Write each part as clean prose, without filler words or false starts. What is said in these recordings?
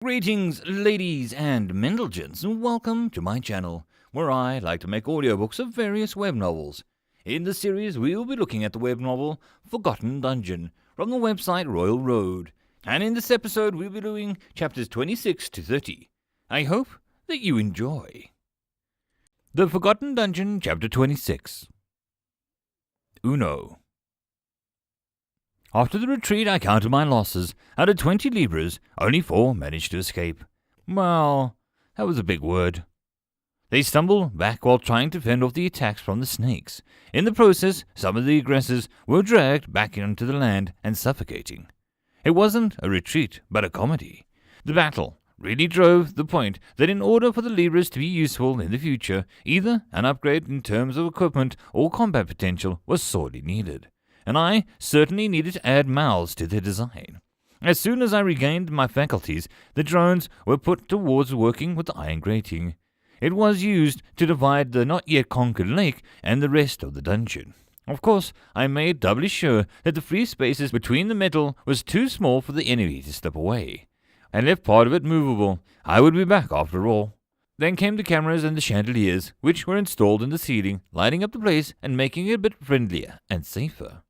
Greetings, ladies and gentlemen, and welcome to my channel, where I like to make audiobooks of various web novels. In this series, we will be looking at the web novel Forgotten Dungeon from the website Royal Road, and in this episode, we'll be doing chapters 26 to 30. I hope that you enjoy. The Forgotten Dungeon, chapter 26. Uno. After the retreat, I counted my losses. Out of 20 libras, only 4 managed to escape. Well, that was a big word. They stumbled back while trying to fend off the attacks from the snakes. In the process, some of the aggressors were dragged back into the land and suffocating. It wasn't a retreat, but a comedy. The battle really drove the point that in order for the libras to be useful in the future, either an upgrade in terms of equipment or combat potential was sorely needed. And I certainly needed to add mouths to their design. As soon as I regained my faculties, the drones were put towards working with the iron grating. It was used to divide the not-yet-conquered lake and the rest of the dungeon. Of course, I made doubly sure that the free spaces between the metal was too small for the enemy to slip away. I left part of it movable. I would be back after all. Then came the cameras and the chandeliers, which were installed in the ceiling, lighting up the place and making it a bit friendlier and safer.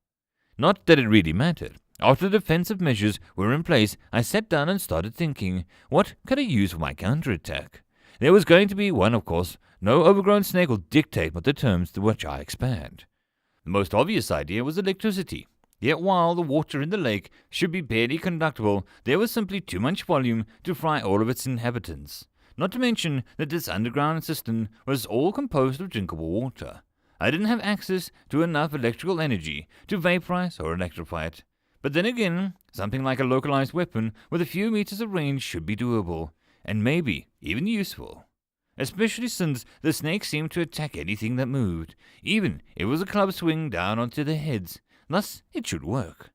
Not that it really mattered. After the defensive measures were in place, I sat down and started thinking, what could I use for my counterattack? There was going to be one, of course. No overgrown snake will dictate what the terms to which I expand. The most obvious idea was electricity. Yet while the water in the lake should be barely conductible, there was simply too much volume to fry all of its inhabitants. Not to mention that this underground system was all composed of drinkable water. I didn't have access to enough electrical energy to vaporize or electrify it. But then again, something like a localized weapon with a few meters of range should be doable, and maybe even useful. Especially since the snakes seemed to attack anything that moved, even if it was a club swing down onto their heads. Thus, it should work.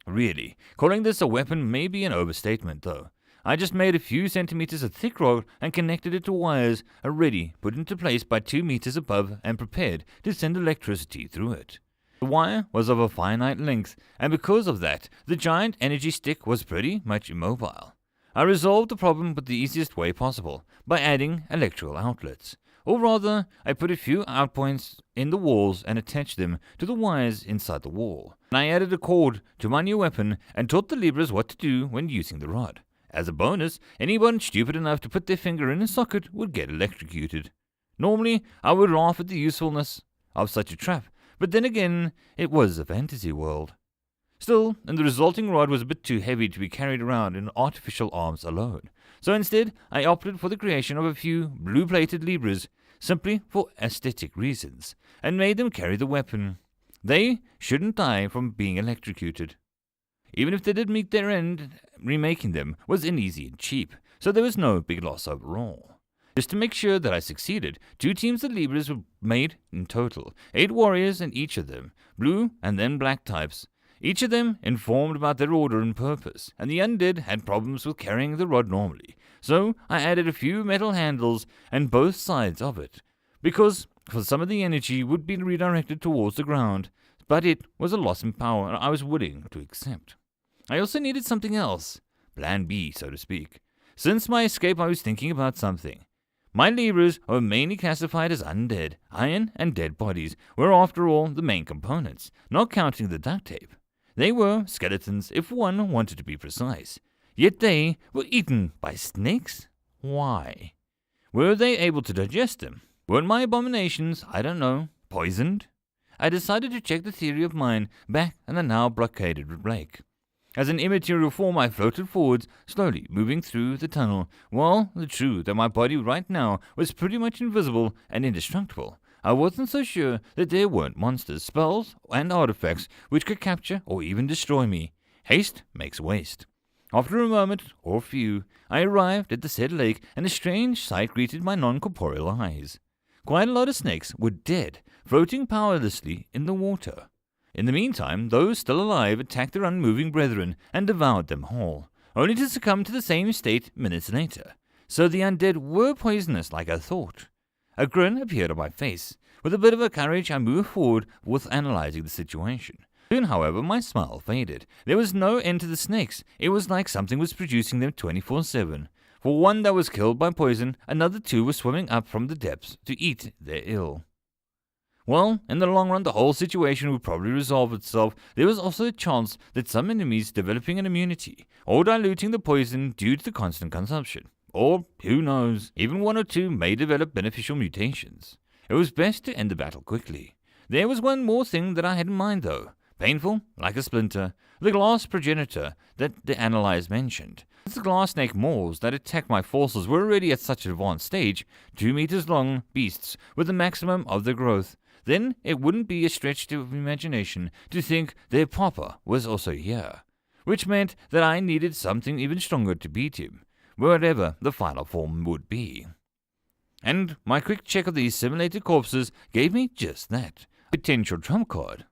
Really, calling this a weapon may be an overstatement, though. I just made a few centimeters of thick rod and connected it to wires already put into place by 2 meters above and prepared to send electricity through it. The wire was of a finite length, and because of that, the giant energy stick was pretty much immobile. I resolved the problem with the easiest way possible, by adding electrical outlets. Or rather, I put a few outpoints in the walls and attached them to the wires inside the wall. And I added a cord to my new weapon and taught the libras what to do when using the rod. As a bonus, anyone stupid enough to put their finger in a socket would get electrocuted. Normally, I would laugh at the usefulness of such a trap, but then again, it was a fantasy world. Still, and the resulting rod was a bit too heavy to be carried around in artificial arms alone. So instead, I opted for the creation of a few blue-plated libras, simply for aesthetic reasons, and made them carry the weapon. They shouldn't die from being electrocuted. Even if they did meet their end, remaking them was uneasy and cheap, so there was no big loss overall. Just to make sure that I succeeded, 2 teams of libras were made in total, 8 warriors in each of them, blue and then black types. Each of them informed about their order and purpose, and the undead had problems with carrying the rod normally, so I added a few metal handles on both sides of it, because for some of the energy would be redirected towards the ground, but it was a loss in power I was willing to accept. I also needed something else, plan B, so to speak. Since my escape, I was thinking about something. My libras were mainly classified as undead. Iron and dead bodies were, after all, the main components, not counting the duct tape. They were skeletons, if one wanted to be precise. Yet they were eaten by snakes? Why? Were they able to digest them? Weren't my abominations, I don't know, poisoned? I decided to check the theory of mine back in the now blockaded lake. As an immaterial form, I floated forwards, slowly moving through the tunnel. Well, the truth that my body right now was pretty much invisible and indestructible. I wasn't so sure that there weren't monsters, spells, and artifacts which could capture or even destroy me. Haste makes waste. After a moment, or few, I arrived at the said lake, and a strange sight greeted my non-corporeal eyes. Quite a lot of snakes were dead, floating powerlessly in the water. In the meantime, those still alive attacked their unmoving brethren and devoured them whole, only to succumb to the same state minutes later. So the undead were poisonous like I thought. A grin appeared on my face. With a bit of courage, I moved forward with analyzing the situation. Soon, however, my smile faded. There was no end to the snakes. It was like something was producing them 24/7. For one that was killed by poison, another 2 were swimming up from the depths to eat their ill. Well, in the long run, the whole situation would probably resolve itself. There was also a chance that some enemies developing an immunity, or diluting the poison due to the constant consumption. Or, who knows, even 1 or 2 may develop beneficial mutations. It was best to end the battle quickly. There was one more thing that I had in mind, though. Painful, like a splinter, the glass progenitor that the analyze mentioned. The glass snake maws that attacked my forces were already at such an advanced stage, 2 meters long beasts with the maximum of their growth. Then it wouldn't be a stretch of imagination to think their papa was also here, which meant that I needed something even stronger to beat him, whatever the final form would be. And my quick check of these simulated corpses gave me just that, a potential trump card.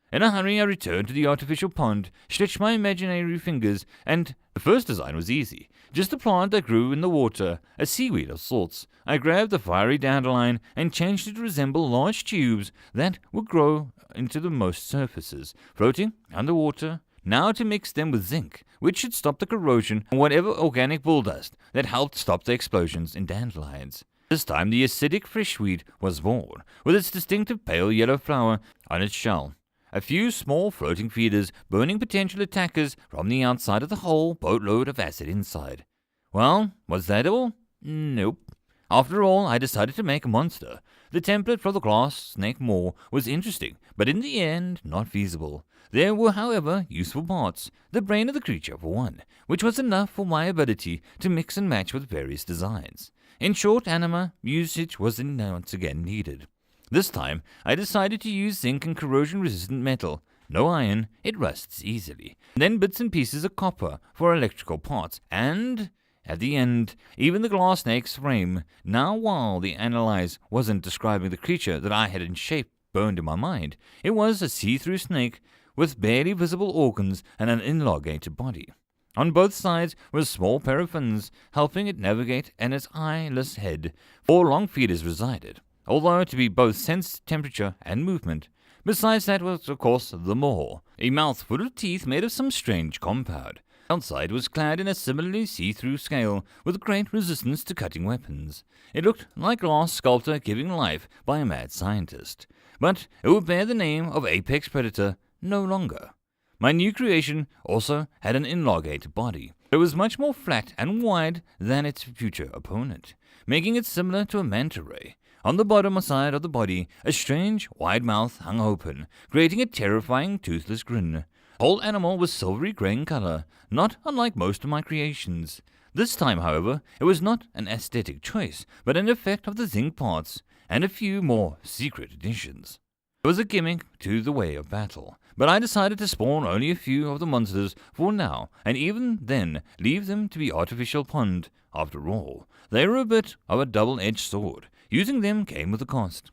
In a hurry, I returned to the artificial pond, stretched my imaginary fingers, and the first design was easy. Just a plant that grew in the water, a seaweed of sorts. I grabbed the fiery dandelion and changed it to resemble large tubes that would grow into the most surfaces, floating underwater, now to mix them with zinc, which should stop the corrosion and whatever organic bulldust that helped stop the explosions in dandelions. This time the acidic freshweed was born, with its distinctive pale yellow flower on its shell. A few small floating feeders burning potential attackers from the outside of the whole boatload of acid inside. Well, was that all? Nope. After all, I decided to make a monster. The template for the glass snake maw was interesting, but in the end, not feasible. There were, however, useful parts. The brain of the creature, for one, which was enough for my ability to mix and match with various designs. In short, anima usage was once again needed. This time, I decided to use zinc and corrosion-resistant metal. No iron, it rusts easily. Then bits and pieces of copper for electrical parts, and at the end, even the glass snake's frame. Now, while the analyze wasn't describing the creature that I had in shape burned in my mind, it was a see-through snake with barely visible organs and an elongated body. On both sides were small pair of fins, helping it navigate, and its eyeless head. 4 long feeders resided, although to be both sense temperature and movement. Besides that was, of course, the maw, a mouthful of teeth made of some strange compound. Outside was clad in a similarly see-through scale, with great resistance to cutting weapons. It looked like glass sculptor giving life by a mad scientist, but it would bear the name of apex predator no longer. My new creation also had an elongated body. It was much more flat and wide than its future opponent, making it similar to a manta ray. On the bottom side of the body, a strange, wide mouth hung open, creating a terrifying, toothless grin. The whole animal was silvery grey in colour, not unlike most of my creations. This time, however, it was not an aesthetic choice, but an effect of the zinc parts, and a few more secret additions. It was a gimmick to the way of battle, but I decided to spawn only a few of the monsters for now, and even then leave them to be artificial pond. After all, they were a bit of a double-edged sword. Using them came with a cost.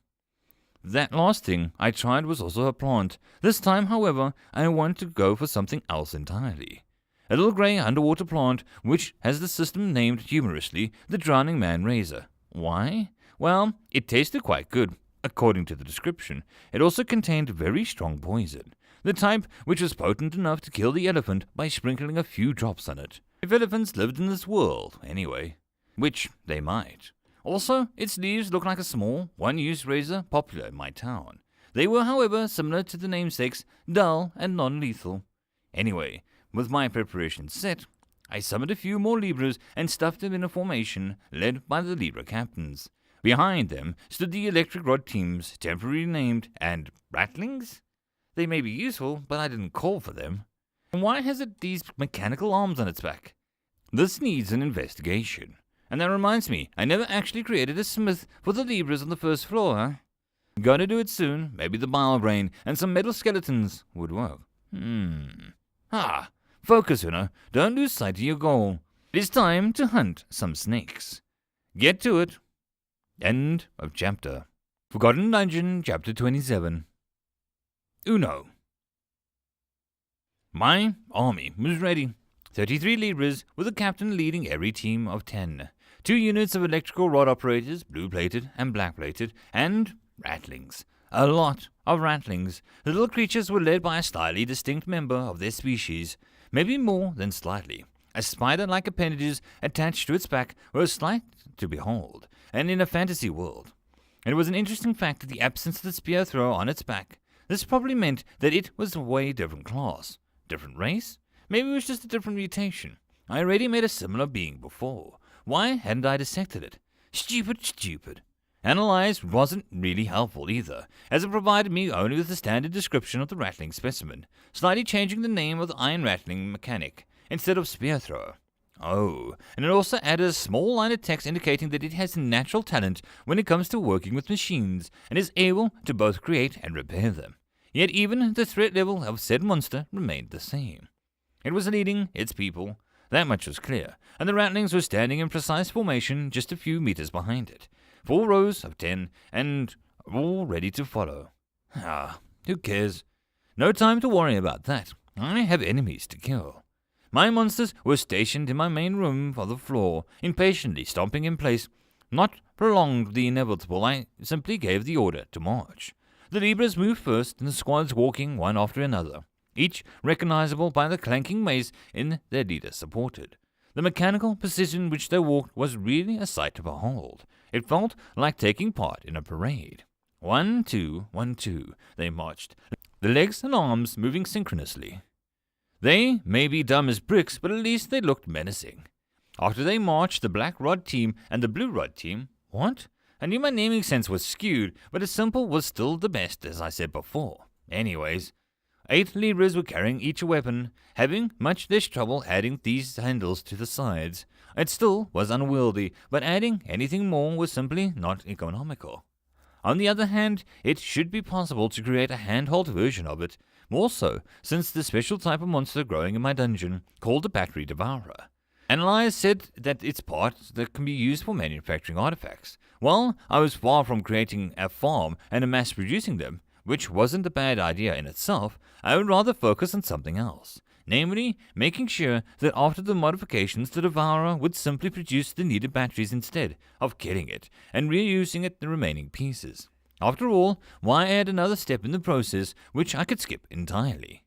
That last thing I tried was also a plant. This time, however, I wanted to go for something else entirely. A little grey underwater plant, which has the system named humorously the Drowning Man Razor. Why? Well, it tasted quite good, according to the description. It also contained very strong poison, the type which was potent enough to kill the elephant by sprinkling a few drops on it. If elephants lived in this world, anyway. Which they might. Also, its leaves look like a small, one-use razor popular in my town. They were, however, similar to the namesakes, dull and non-lethal. Anyway, with my preparations set, I summoned a few more Libras and stuffed them in a formation led by the Libra captains. Behind them stood the electric rod teams, temporarily named, and rattlings? They may be useful, but I didn't call for them. And why has it these mechanical arms on its back? This needs an investigation. And that reminds me, I never actually created a smith for the Libras on the first floor, huh? Gotta do it soon. Maybe the bile brain and some metal skeletons would work. Focus, Uno. Don't lose sight of your goal. It is time to hunt some snakes. Get to it. End of chapter. Forgotten Dungeon, chapter 27. Uno. My army was ready. 33 Libras, with a captain leading every team of 10. 2 units of electrical rod operators, blue-plated and black-plated, and rattlings. A lot of rattlings. The little creatures were led by a slightly distinct member of their species, maybe more than slightly. A spider-like appendages attached to its back were a sight to behold, and in a fantasy world. It was an interesting fact that the absence of the spear throw on its back. This probably meant that it was a way different class. Different race? Maybe it was just a different mutation. I already met a similar being before. Why hadn't I dissected it? Stupid. Analyze wasn't really helpful either, as it provided me only with the standard description of the rattling specimen, slightly changing the name of the iron rattling mechanic instead of spear thrower. Oh, and it also added a small line of text indicating that it has natural talent when it comes to working with machines and is able to both create and repair them. Yet even the threat level of said monster remained the same. It was leading its people, that much was clear, and the rattlings were standing in precise formation just a few meters behind it. 4 rows of 10, and all ready to follow. Who cares? No time to worry about that. I have enemies to kill. My monsters were stationed in my main room on the floor, impatiently stomping in place. Not prolonged the inevitable, I simply gave the order to march. The Libras moved first, and the squads walking one after another, each recognizable by the clanking mace in their leader supported. The mechanical precision which they walked was really a sight to behold. It felt like taking part in a parade. 1, 2, 1, 2, they marched, the legs and arms moving synchronously. They may be dumb as bricks, but at least they looked menacing. After they marched, the black rod team and the blue rod team. What? I knew my naming sense was skewed, but a simple was still the best, as I said before. Anyways, 8 Libras were carrying each a weapon, having much less trouble adding these handles to the sides. It still was unwieldy, but adding anything more was simply not economical. On the other hand, it should be possible to create a handheld version of it, more so since the special type of monster growing in my dungeon, called the Battery Devourer. Analyze said that it's parts that can be used for manufacturing artifacts. Well, I was far from creating a farm and mass-producing them, which wasn't a bad idea in itself. I would rather focus on something else. Namely, making sure that after the modifications the Devourer would simply produce the needed batteries instead of killing it and reusing the remaining pieces. After all, why add another step in the process which I could skip entirely?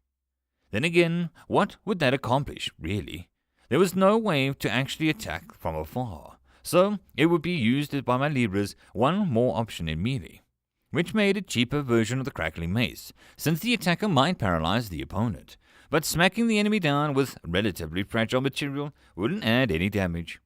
Then again, what would that accomplish, really? There was no way to actually attack from afar, so it would be used by my Libras, one more option in melee, which made a cheaper version of the crackling mace, since the attacker might paralyze the opponent. But smacking the enemy down with relatively fragile material wouldn't add any damage.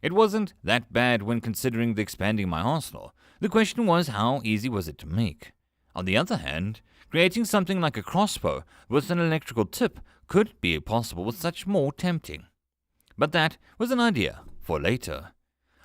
It wasn't that bad when considering the expanding my arsenal. The question was, how easy was it to make? On the other hand, creating something like a crossbow with an electrical tip could be possible with such more tempting. But that was an idea for later.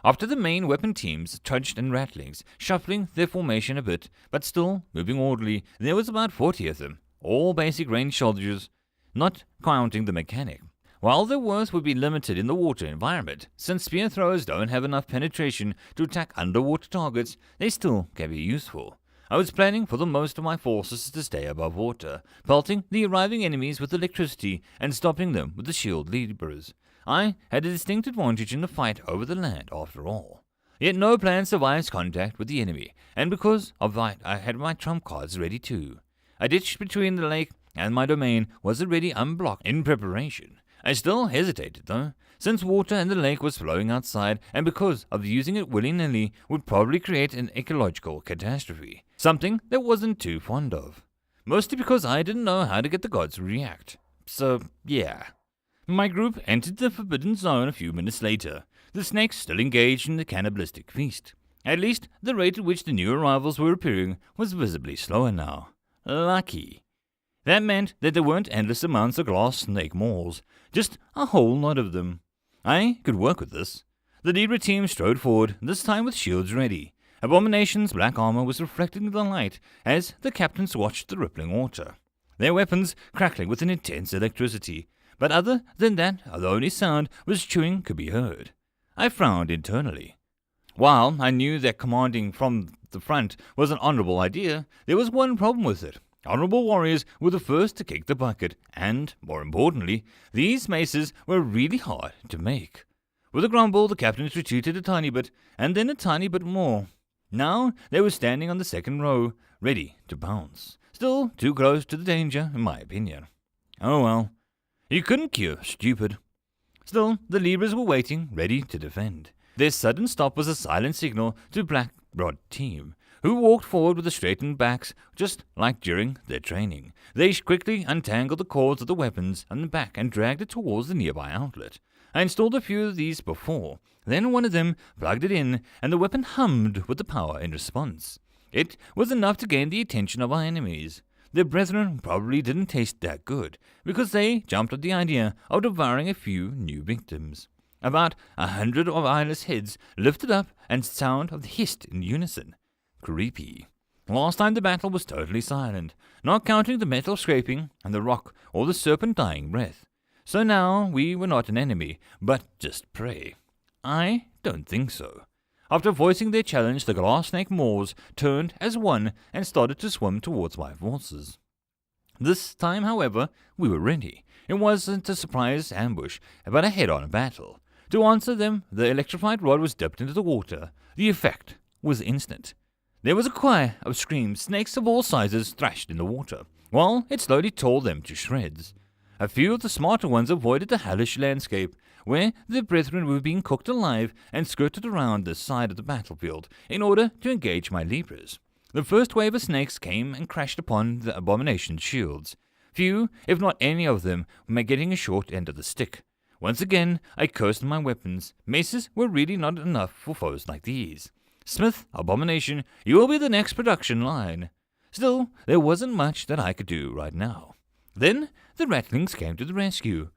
After the main weapon teams trudged and rattlings, shuffling their formation a bit, but still moving orderly, there was about 40 of them, all basic range soldiers, not counting the mechanic. While their worth would be limited in the water environment, since spear throwers don't have enough penetration to attack underwater targets, they still can be useful. I was planning for the most of my forces to stay above water, pelting the arriving enemies with electricity and stopping them with the shield Libras. I had a distinct advantage in the fight over the land after all. Yet no plan survives contact with the enemy, and because of that I had my trump cards ready too. A ditch between the lake and my domain was already unblocked in preparation. I still hesitated though, since water in the lake was flowing outside, and because of using it willy-nilly would probably create an ecological catastrophe, something that wasn't too fond of. Mostly because I didn't know how to get the gods to react. So, yeah. My group entered the Forbidden Zone a few minutes later, the snakes still engaged in the cannibalistic feast. At least, the rate at which the new arrivals were appearing was visibly slower now. Lucky. That meant that there weren't endless amounts of glass snake maws, just a whole lot of them. I could work with this. The Libra team strode forward, this time with shields ready. Abomination's black armor was reflecting the light as the captains watched the rippling water, their weapons crackling with an intense electricity. But other than that, the only sound was chewing could be heard. I frowned internally. While I knew that commanding from the front was an honorable idea, there was one problem with it. Honorable warriors were the first to kick the bucket, and, more importantly, these maces were really hard to make. With a grumble, the captains retreated a tiny bit, and then a tiny bit more. Now they were standing on the second row, ready to pounce. Still too close to the danger, in my opinion. Oh well, you couldn't cure stupid. Still, the Libras were waiting, ready to defend. Their sudden stop was a silent signal to Black Rod team, who walked forward with the straightened backs, just like during their training. They quickly untangled the cords of the weapons on the back and dragged it towards the nearby outlet. I installed a few of these before. Then one of them plugged it in, and the weapon hummed with the power in response. It was enough to gain the attention of our enemies. Their brethren probably didn't taste that good, because they jumped at the idea of devouring a few new victims. About 100 of eyeless heads lifted up, and sound of the hissed in unison. Creepy. Last time the battle was totally silent, not counting the metal scraping and the rock or the serpent dying breath. So now we were not an enemy, but just prey. I don't think so. After voicing their challenge, the glass snake Moors turned as one and started to swim towards my forces. This time, however, we were ready. It wasn't a surprise ambush, but a head-on battle. To answer them, the electrified rod was dipped into the water. The effect was instant. There was a choir of screams. Snakes of all sizes thrashed in the water, while it slowly tore them to shreds. A few of the smarter ones avoided the hellish landscape, where their brethren were being cooked alive, and skirted around the side of the battlefield in order to engage my Libras. The first wave of snakes came and crashed upon the abomination's shields. Few, if not any of them, were getting a short end of the stick. Once again, I cursed my weapons. Maces were really not enough for foes like these. Smith, Abomination, you will be the next production line. Still, there wasn't much that I could do right now. Then the Rattlings came to the rescue.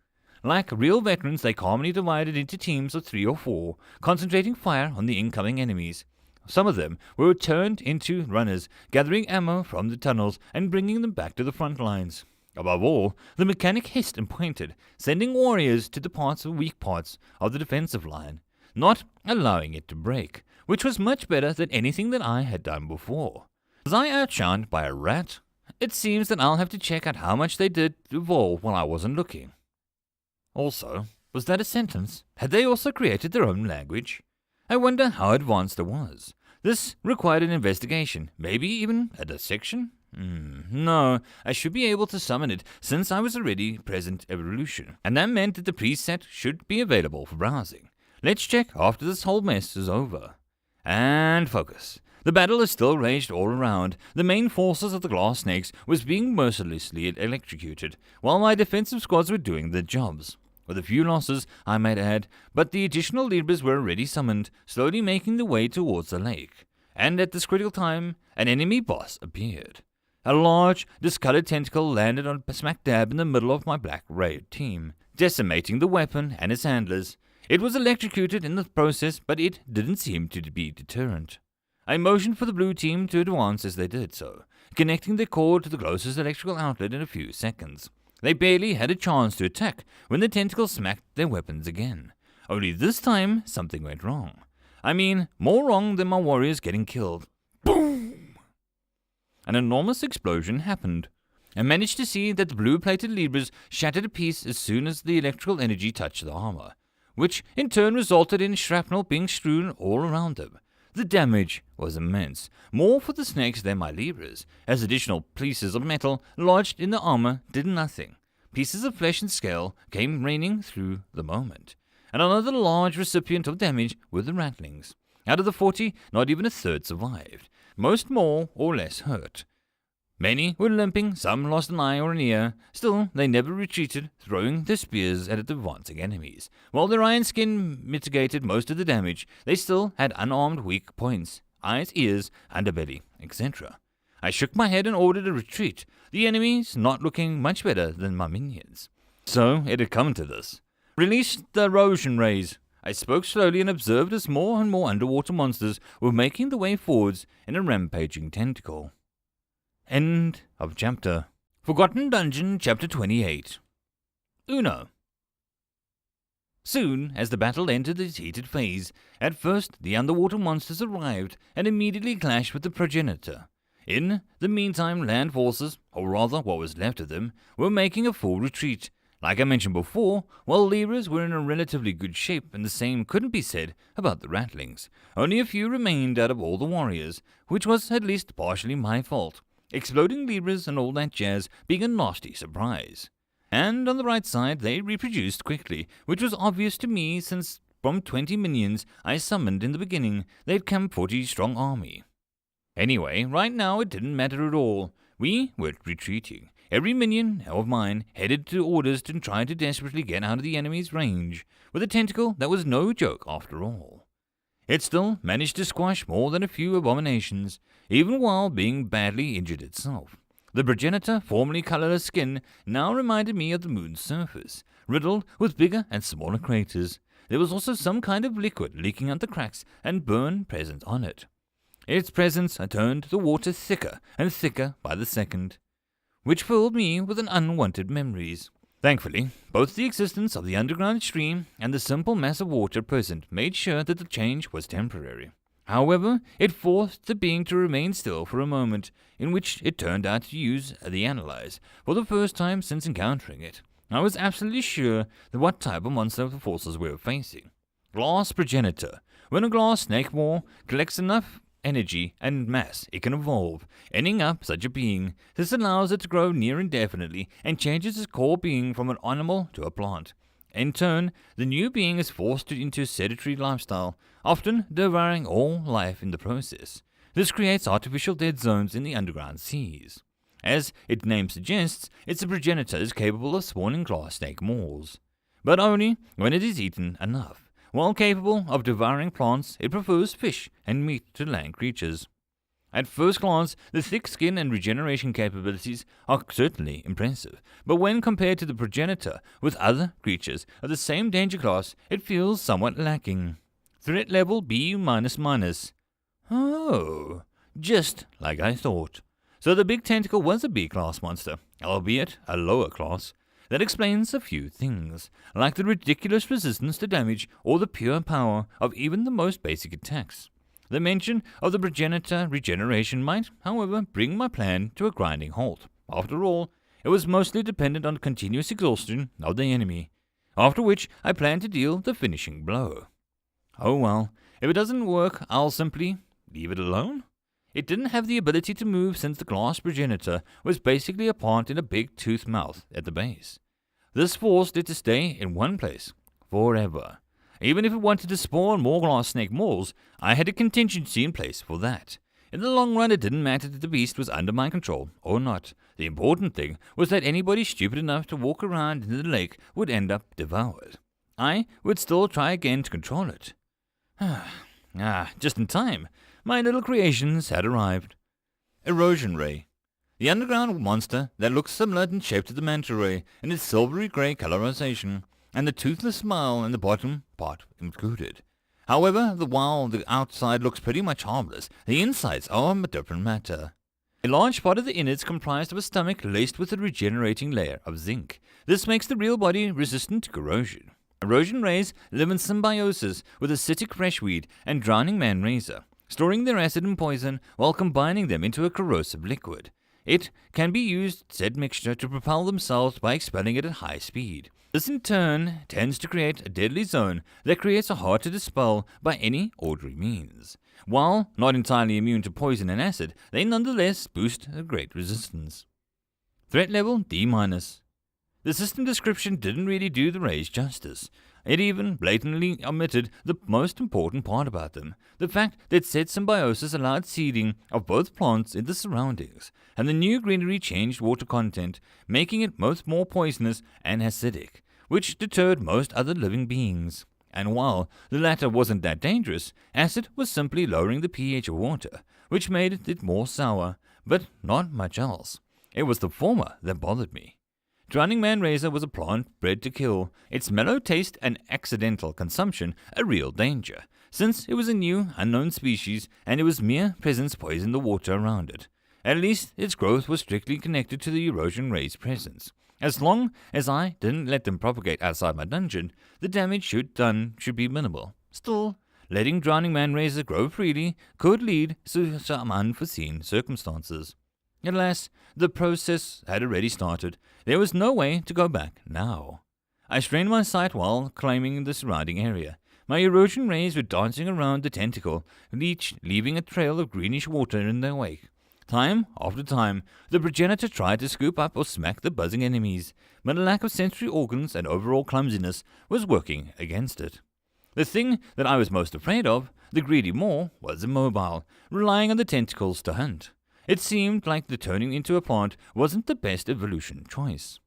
Like real veterans, they calmly divided into teams of 3 or 4, concentrating fire on the incoming enemies. Some of them were turned into runners, gathering ammo from the tunnels and bringing them back to the front lines. Above all, the mechanic hissed and pointed, sending warriors to the weak parts of the defensive line, not allowing it to break, which was much better than anything that I had done before. Was I outshined by a rat? It seems that I'll have to check out how much they did evolve while I wasn't looking. Also, was that a sentence? Had they also created their own language? I wonder how advanced it was. This required an investigation, maybe even a dissection? No, I should be able to summon it since I was already present evolution, and that meant that the preset should be available for browsing. Let's check after this whole mess is over. And focus. The battle is still raged all around. The main forces of the glass snakes was being mercilessly electrocuted, while my defensive squads were doing their jobs. With a few losses, I might add, but the additional Libras were already summoned, slowly making their way towards the lake. And at this critical time, an enemy boss appeared. A large, discolored tentacle landed on smack dab in the middle of my Black Raid team, decimating the weapon and its handlers. It was electrocuted in the process, but it didn't seem to be deterrent. I motioned for the blue team to advance as they did so, connecting their cord to the closest electrical outlet in a few seconds. They barely had a chance to attack when the tentacle smacked their weapons again. Only this time, something went wrong. I mean, more wrong than my warriors getting killed. Boom! An enormous explosion happened. I managed to see that the blue-plated Libras shattered to pieces as soon as the electrical energy touched the armor, which in turn resulted in shrapnel being strewn all around them. The damage was immense, more for the snakes than my Libras, as additional pieces of metal lodged in the armor did nothing. Pieces of flesh and scale came raining through the moment. And another large recipient of damage were the Rattlings. Out of the 40, not even a third survived, most more or less hurt. Many were limping, some lost an eye or an ear. Still, they never retreated, throwing their spears at advancing enemies. While their iron skin mitigated most of the damage, they still had unarmed weak points, eyes, ears, underbelly, etc. I shook my head and ordered a retreat, the enemies not looking much better than my minions. So it had come to this. Release the erosion rays. I spoke slowly and observed as more and more underwater monsters were making their way forwards in a rampaging tentacle. End of chapter. Forgotten Dungeon, Chapter 28. Uno. Soon as the battle entered its heated phase, at first the underwater monsters arrived and immediately clashed with the progenitor. In the meantime, land forces, or rather what was left of them, were making a full retreat. Like I mentioned before, while Libras were in a relatively good shape, and the same couldn't be said about the Ratlings. Only a few remained out of all the warriors, which was at least partially my fault. Exploding Libras and all that jazz being a nasty surprise. And on the right side, they reproduced quickly, which was obvious to me since from 20 minions I summoned in the beginning, they'd come 40-strong army. Anyway, right now it didn't matter at all. We were retreating. Every minion of mine headed to orders to try to desperately get out of the enemy's range, with a tentacle that was no joke after all. It still managed to squash more than a few abominations, even while being badly injured itself. The progenitor, formerly colorless skin, now reminded me of the moon's surface, riddled with bigger and smaller craters. There was also some kind of liquid leaking out the cracks and burn present on it. Its presence turned the water thicker and thicker by the second, which filled me with an unwanted memories. Thankfully, both the existence of the underground stream and the simple mass of water present made sure that the change was temporary. However, it forced the being to remain still for a moment, in which it turned out to use the analyze for the first time since encountering it. I was absolutely sure that what type of monster the forces we were facing. Glass progenitor. When a glass snake maw collects enough energy and mass, it can evolve, ending up such a being. This allows it to grow near indefinitely and changes its core being from an animal to a plant. In turn, the new being is forced into a sedentary lifestyle, often devouring all life in the process. This creates artificial dead zones in the underground seas. As its name suggests, its progenitor is capable of spawning glass snake maws, but only when it is eaten enough. While capable of devouring plants, it prefers fish and meat to land creatures. At first glance, the thick skin and regeneration capabilities are certainly impressive, but when compared to the progenitor with other creatures of the same danger class, it feels somewhat lacking. Threat level B-. Oh, just like I thought. So the big tentacle was a B-class monster, albeit a lower class. That explains a few things, like the ridiculous resistance to damage or the pure power of even the most basic attacks. The mention of the progenitor regeneration might, however, bring my plan to a grinding halt. After all, it was mostly dependent on continuous exhaustion of the enemy, after which I planned to deal the finishing blow. Oh well, if it doesn't work, I'll simply leave it alone. It didn't have the ability to move since the glass progenitor was basically a plant in a big tooth mouth at the base. This forced it to stay in one place forever. Even if it wanted to spawn more glass snake maws, I had a contingency in place for that. In the long run, it didn't matter that the beast was under my control or not. The important thing was that anybody stupid enough to walk around in the lake would end up devoured. I would still try again to control it. Just in time. My little creations had arrived. Erosion Ray. The underground monster that looks similar in shape to the manta ray in its silvery grey colorization, and the toothless smile in the bottom part included. However, while the outside looks pretty much harmless, the insides are a different matter. A large part of the innards comprised of a stomach laced with a regenerating layer of zinc. This makes the real body resistant to corrosion. Erosion rays live in symbiosis with acidic freshweed and drowning man razor, storing their acid and poison while combining them into a corrosive liquid. It can be used, said mixture, to propel themselves by expelling it at high speed. This in turn tends to create a deadly zone that creates a hard to dispel by any ordinary means. While not entirely immune to poison and acid, they nonetheless boost a great resistance. Threat level D-. The system description didn't really do the rays justice. It even blatantly omitted the most important part about them, the fact that said symbiosis allowed seeding of both plants in the surroundings, and the new greenery changed water content, making it both more poisonous and acidic, which deterred most other living beings. And while the latter wasn't that dangerous, acid was simply lowering the pH of water, which made it more sour, but not much else. It was the former that bothered me. Drowning Man Razor was a plant bred to kill, its mellow taste and accidental consumption a real danger, since it was a new, unknown species and it was mere presence poisoned the water around it. At least its growth was strictly connected to the erosion ray's presence. As long as I didn't let them propagate outside my dungeon, the damage should be minimal. Still, letting Drowning Man Razor grow freely could lead to some unforeseen circumstances. Alas, the process had already started. There was no way to go back now. I strained my sight while climbing the surrounding area. My erosion rays were dancing around the tentacle, each leaving a trail of greenish water in their wake. Time after time, the progenitor tried to scoop up or smack the buzzing enemies, but a lack of sensory organs and overall clumsiness was working against it. The thing that I was most afraid of, the greedy maw, was immobile, relying on the tentacles to hunt. It seemed like the turning into a plant wasn't the best evolution choice.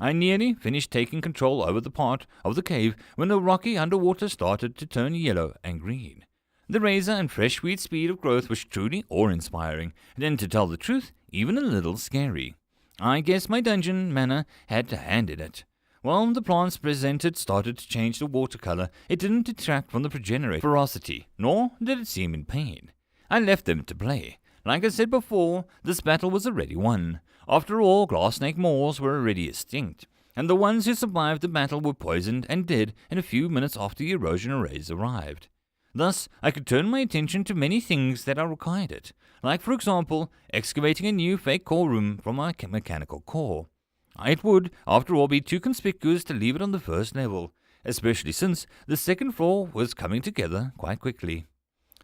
I nearly finished taking control over the part of the cave when the rocky underwater started to turn yellow and green. The razor and fresh sweet speed of growth was truly awe-inspiring, and to tell the truth, even a little scary. I guess my dungeon manner had to hand in it. While the plants presented started to change the water color, it didn't detract from the progenitor ferocity, nor did it seem in pain. I left them to play. Like I said before, this battle was already won. After all, glass snake maws were already extinct, and the ones who survived the battle were poisoned and dead in a few minutes after the erosion arrays arrived. Thus, I could turn my attention to many things that I required it, like, for example, excavating a new fake core room from my mechanical core. It would, after all, be too conspicuous to leave it on the first level, especially since the second floor was coming together quite quickly.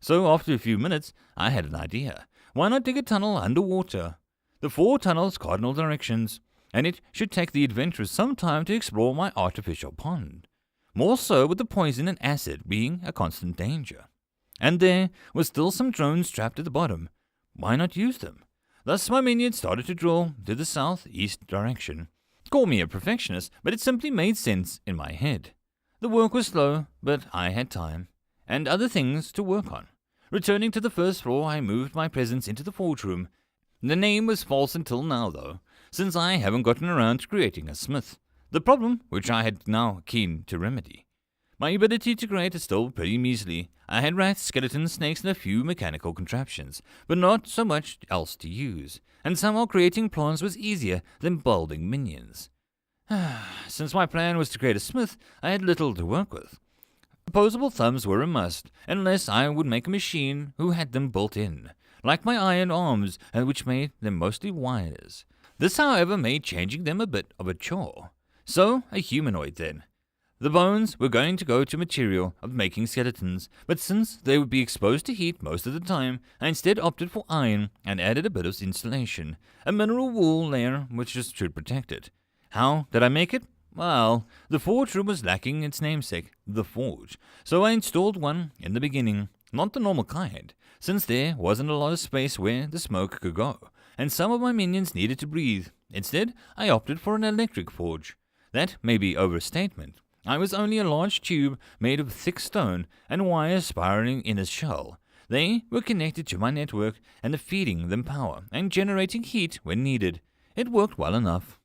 So, after a few minutes, I had an idea. Why not dig a tunnel underwater? The 4 tunnels cardinal directions, and it should take the adventurers some time to explore my artificial pond. More so with the poison and acid being a constant danger. And there were still some drones trapped at the bottom. Why not use them? Thus my minions started to draw to the southeast direction. Call me a perfectionist, but it simply made sense in my head. The work was slow, but I had time, and other things to work on. Returning to the first floor, I moved my presence into the forge room. The name was false until now, though, since I haven't gotten around to creating a smith. The problem, which I had now keen to remedy. My ability to create is still pretty measly. I had rats, skeletons, snakes, and a few mechanical contraptions, but not so much else to use, and somehow creating plants was easier than building minions. Since my plan was to create a smith, I had little to work with. Opposable thumbs were a must, unless I would make a machine who had them built in, like my iron arms, and which made them mostly wires. This, however, made changing them a bit of a chore. So, a humanoid then. The bones were going to go to material of making skeletons, but since they would be exposed to heat most of the time, I instead opted for iron and added a bit of insulation, a mineral wool layer which should protect it. How did I make it? Well, the forge room was lacking its namesake, the forge, so I installed one in the beginning, not the normal kind, since there wasn't a lot of space where the smoke could go, and some of my minions needed to breathe. Instead, I opted for an electric forge. That may be overstatement. I was only a large tube made of thick stone and wires spiraling in a shell. They were connected to my network and feeding them power and generating heat when needed. It worked well enough.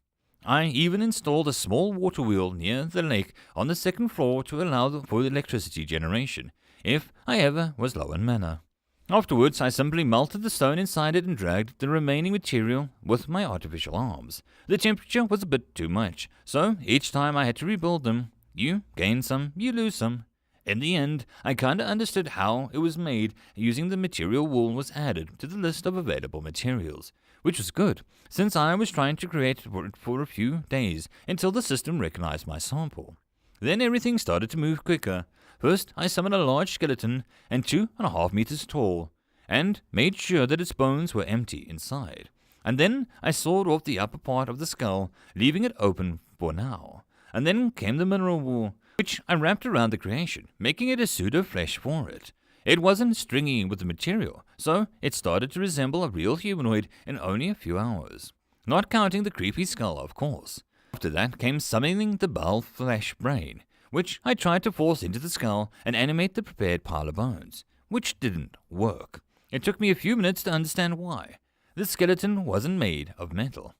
I even installed a small water wheel near the lake on the second floor to allow for electricity generation, if I ever was low in mana. Afterwards, I simply melted the stone inside it and dragged the remaining material with my artificial arms. The temperature was a bit too much, so each time I had to rebuild them. You gain some, you lose some. In the end, I kinda understood how it was made, using the material wool was added to the list of available materials, which was good, since I was trying to create it for a few days until the system recognized my sample. Then everything started to move quicker. First, I summoned a large skeleton and 2.5 meters tall, and made sure that its bones were empty inside. And then I sawed off the upper part of the skull, leaving it open for now. And then came the mineral wool, which I wrapped around the creation, making it a pseudo-flesh for it. It wasn't stringy with the material, so it started to resemble a real humanoid in only a few hours. Not counting the creepy skull, of course. After that came summoning the bull flesh brain, which I tried to force into the skull and animate the prepared pile of bones, which didn't work. It took me a few minutes to understand why. The skeleton wasn't made of metal.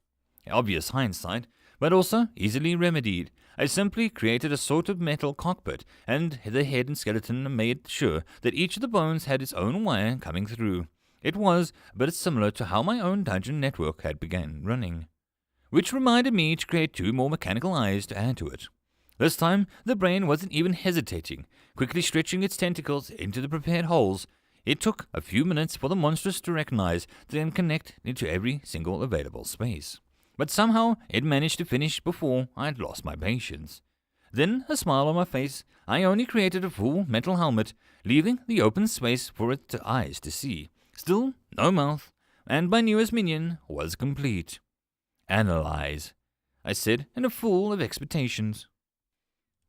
Obvious hindsight, but also easily remedied. I simply created a sort of metal cockpit, and the head and skeleton made sure that each of the bones had its own wire coming through. It was a bit similar to how my own dungeon network had begun running. Which reminded me to create 2 more mechanical eyes to add to it. This time, the brain wasn't even hesitating, quickly stretching its tentacles into the prepared holes. It took a few minutes for the monstrous to recognize and connect into every single available space. But somehow it managed to finish before I had lost my patience. Then, a smile on my face, I only created a full metal helmet, leaving the open space for its eyes to see. Still, no mouth, and my newest minion was complete. Analyze, I said in a full of expectations.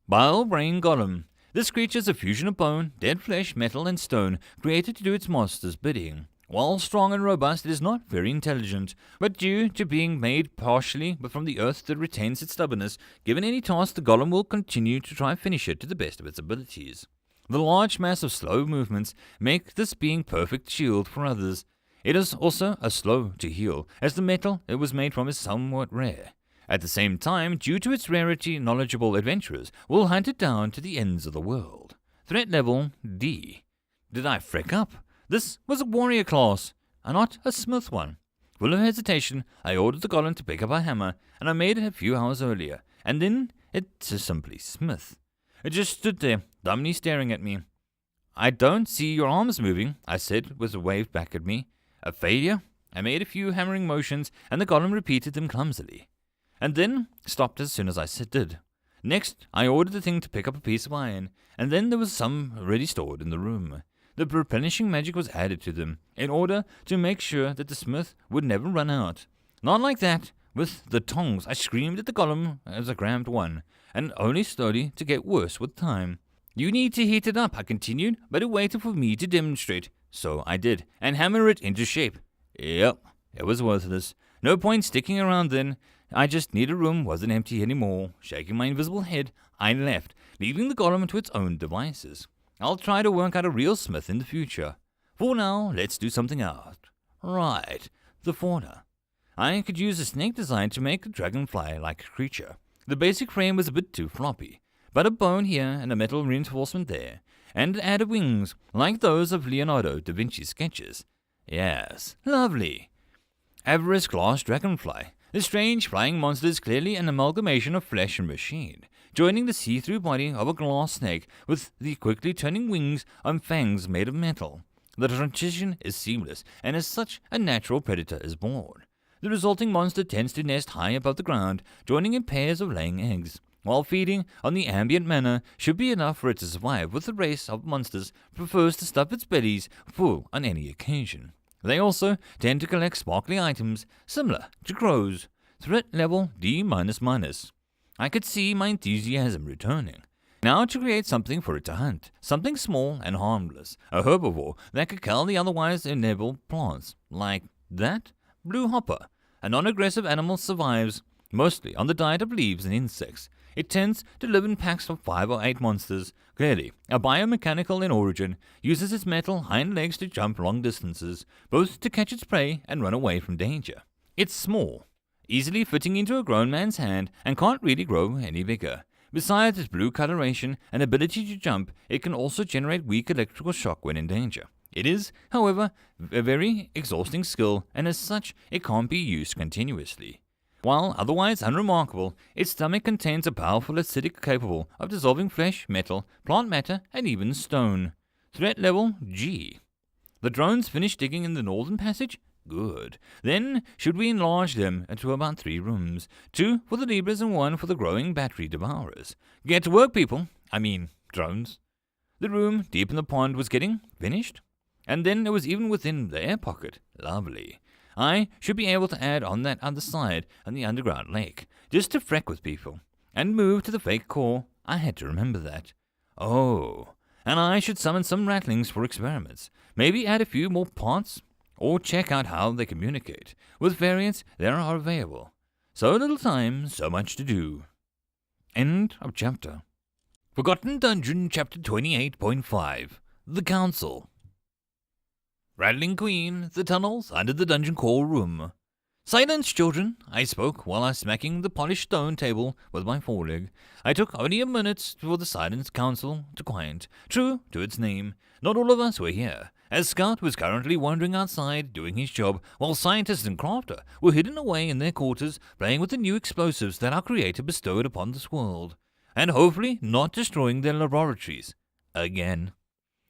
Bile-brain golem. This creature is a fusion of bone, dead flesh, metal, and stone, created to do its master's bidding. While strong and robust, it is not very intelligent, but due to being made partially from the earth that retains its stubbornness, given any task the golem will continue to try and finish it to the best of its abilities. The large mass of slow movements make this being perfect shield for others. It is also a slow to heal, as the metal it was made from is somewhat rare. At the same time, due to its rarity, knowledgeable adventurers will hunt it down to the ends of the world. Threat level D. Did I frick up? This was a warrior class, and not a smith one. Full of hesitation, I ordered the golem to pick up a hammer, and I made it a few hours earlier, and then it's simply smith. It just stood there, dumbly staring at me. I don't see your arms moving, I said with a wave back at me. A failure? I made a few hammering motions, and the golem repeated them clumsily, and then stopped as soon as I did. Next, I ordered the thing to pick up a piece of iron, and then there was some already stored in the room. The replenishing magic was added to them, in order to make sure that the smith would never run out. Not like that. With the tongs, I screamed at the golem as I grabbed one, and only slowly to get worse with time. You need to heat it up, I continued, but it waited for me to demonstrate. So I did, and hammer it into shape. Yep, it was worthless. No point sticking around then. I just needed a room, wasn't empty anymore. Shaking my invisible head, I left, leaving the golem to its own devices. I'll try to work out a real smith in the future. For now, let's do something else. Right, the fauna. I could use a snake design to make a dragonfly-like creature. The basic frame was a bit too floppy, but a bone here and a metal reinforcement there, and added wings, like those of Leonardo da Vinci's sketches. Yes, lovely. Avarice glass dragonfly. The strange flying monster is clearly an amalgamation of flesh and machine, joining the see-through body of a glass snake with the quickly turning wings and fangs made of metal. The transition is seamless, and as such, a natural predator is born. The resulting monster tends to nest high above the ground, joining in pairs of laying eggs. While feeding on the ambient manna should be enough for it to survive, with the race of monsters prefers to stuff its bellies full on any occasion. They also tend to collect sparkly items, similar to crows. Threat level D-. I could see my enthusiasm returning. Now to create something for it to hunt, something small and harmless, a herbivore that could kill the otherwise inedible plants. Like that? Blue hopper. A non-aggressive animal survives mostly on the diet of leaves and insects. It tends to live in packs of 5 or 8 monsters. Clearly, a biomechanical in origin, uses its metal hind legs to jump long distances, both to catch its prey and run away from danger. It's small, easily fitting into a grown man's hand, and can't really grow any bigger. Besides its blue coloration and ability to jump, it can also generate weak electrical shock when in danger. It is, however, a very exhausting skill, and as such, it can't be used continuously. While otherwise unremarkable, its stomach contains a powerful acidic capable of dissolving flesh, metal, plant matter, and even stone. Threat level G. The drones finished digging in the northern passage? Good. Then, should we enlarge them into about 3 rooms? 2 for the Libras and 1 for the growing battery devourers. Get to work, people. Drones. The room deep in the pond was getting finished. And then it was even within the air pocket. Lovely. I should be able to add on that other side on the underground lake, just to freck with people, and move to the fake core. I had to remember that. Oh, and I should summon some rattlings for experiments, maybe add a few more parts, or check out how they communicate. With variants, there are available. So little time, so much to do. End of chapter. Forgotten Dungeon, chapter 28.5. The Council. Rattling Queen, the tunnels under the dungeon core room. Silence, children, I spoke while I smacking the polished stone table with my foreleg. I took only a minute for the silent council to quiet. True to its name, not all of us were here, as Scout was currently wandering outside doing his job, while Scientist and Crafter were hidden away in their quarters playing with the new explosives that our Creator bestowed upon this world, and hopefully not destroying their laboratories. Again.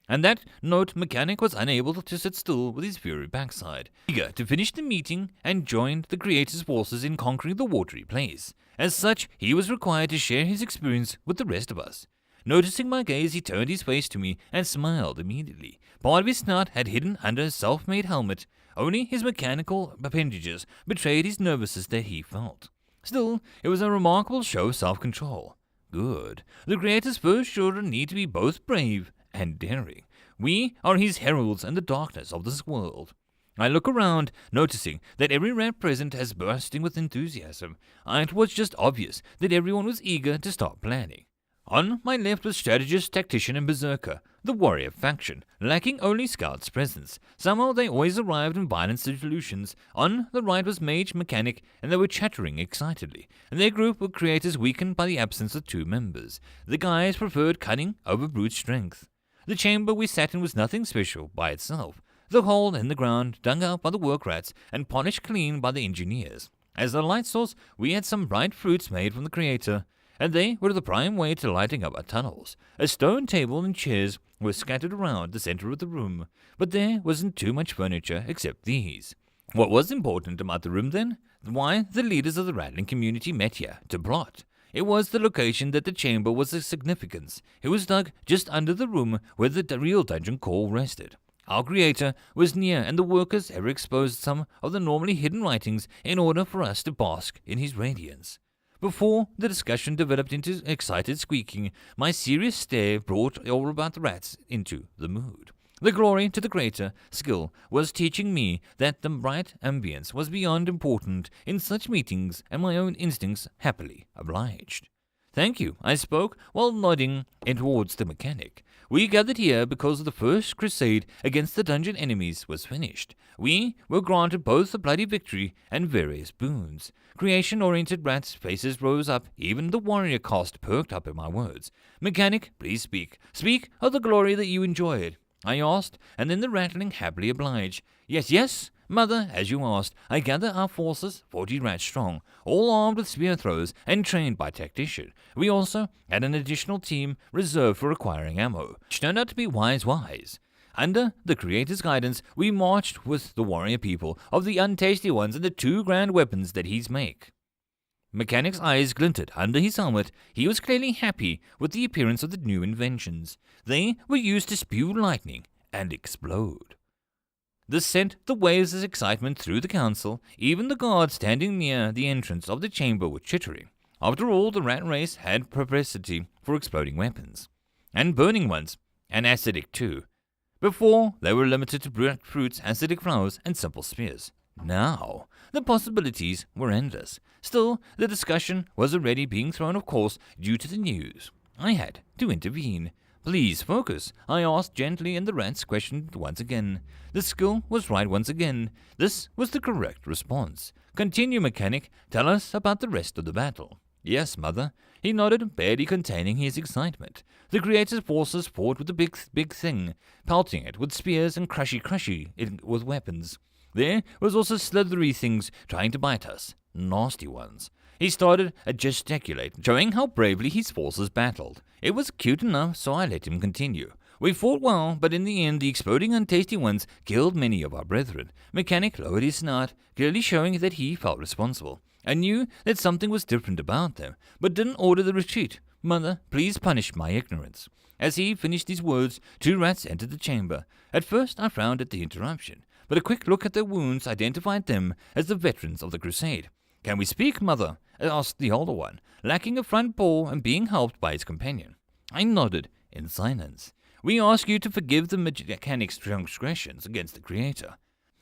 And that note mechanic was unable to sit still with his furry backside, eager to finish the meeting and join the creator's forces in conquering the watery place. As such, he was required to share his experience with the rest of us. Noticing my gaze, he turned his face to me and smiled immediately. Part of his snout had hidden under a self-made helmet. Only his mechanical appendages betrayed his nervousness that he felt. Still, it was a remarkable show of self-control. Good. The creator's first children need to be both brave and daring. We are his heralds in the darkness of this world. I look around, noticing that every rat present is bursting with enthusiasm. It was just obvious that everyone was eager to start planning. On my left was strategist, tactician, and berserker, the warrior faction, lacking only scout's presence. Somehow they always arrived in violent solutions. On the right was mage, mechanic, and they were chattering excitedly. Their group were creators weakened by the absence of 2 members. The guys preferred cunning over brute strength. The chamber we sat in was nothing special by itself. The hole in the ground, dug out by the work rats and polished clean by the engineers. As a light source, we had some bright fruits made from the creator, and they were the prime way to lighting up our tunnels. A stone table and chairs were scattered around the center of the room, but there wasn't too much furniture except these. What was important about the room then? Why the leaders of the rattling community met here to plot. It was the location that the chamber was of significance. It was dug just under the room where the real dungeon core rested. Our creator was near, and the workers ever exposed some of the normally hidden writings in order for us to bask in his radiance. Before the discussion developed into excited squeaking, my serious stare brought all about the rats into the mood. The glory to the greater skill was teaching me that the bright ambience was beyond important in such meetings, and my own instincts happily obliged. Thank you, I spoke, while nodding towards the mechanic. We gathered here because the first crusade against the dungeon enemies was finished. We were granted both a bloody victory and various boons. Creation-oriented rats' faces rose up, even the warrior caste perked up at my words. Mechanic, please speak. Speak of the glory that you enjoyed, I asked, and then the rattling happily obliged. Yes, mother, as you asked, I gather our forces, 40 rats strong, all armed with spear throws and trained by tactician. We also had an additional team reserved for acquiring ammo, which turned out to be wise. Under the Creator's guidance, we marched with the warrior people of the untasty ones and the 2 grand weapons that he's make. Mechanic's eyes glinted under his helmet. He was clearly happy with the appearance of the new inventions. They were used to spew lightning and explode. This sent the waves of excitement through the council. Even the guards standing near the entrance of the chamber were chittering. After all, the rat race had propensity for exploding weapons, and burning ones, and acidic too. Before, they were limited to brute fruits, acidic flowers, and simple spears. Now, the possibilities were endless. Still, the discussion was already being thrown off course due to the news. I had to intervene. Please focus, I asked gently, and the rats questioned once again. The skill was right once again. This was the correct response. Continue, mechanic. Tell us about the rest of the battle. Yes, mother. He nodded, barely containing his excitement. The creator's forces fought with the big thing, pelting it with spears and crushy it with weapons. There was also slithery things trying to bite us, nasty ones. He started a gesticulate, showing how bravely his forces battled. It was cute enough, so I let him continue. We fought well, but in the end the exploding untasty ones killed many of our brethren. Mechanic lowered his snout, clearly showing that he felt responsible. I knew that something was different about them, but didn't order the retreat. Mother, please punish my ignorance. As he finished his words, 2 rats entered the chamber. At first I frowned at the interruption, but a quick look at their wounds identified them as the veterans of the crusade. Can we speak, mother? Asked the older one, lacking a front paw and being helped by his companion. I nodded in silence. We ask you to forgive the mechanic's transgressions against the Creator.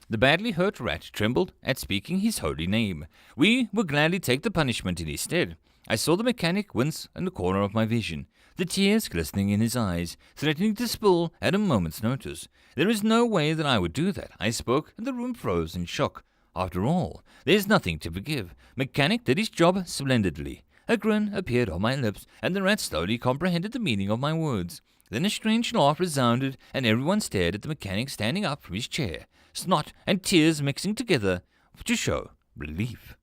The badly hurt rat trembled at speaking his holy name. We will gladly take the punishment in his stead. I saw the mechanic wince in the corner of my vision, the tears glistening in his eyes, threatening to spill at a moment's notice. There is no way that I would do that, I spoke, and the room froze in shock. After all, there's nothing to forgive. Mechanic did his job splendidly. A grin appeared on my lips, and the rat slowly comprehended the meaning of my words. Then a strange laugh resounded, and everyone stared at the mechanic standing up from his chair, snot and tears mixing together to show relief.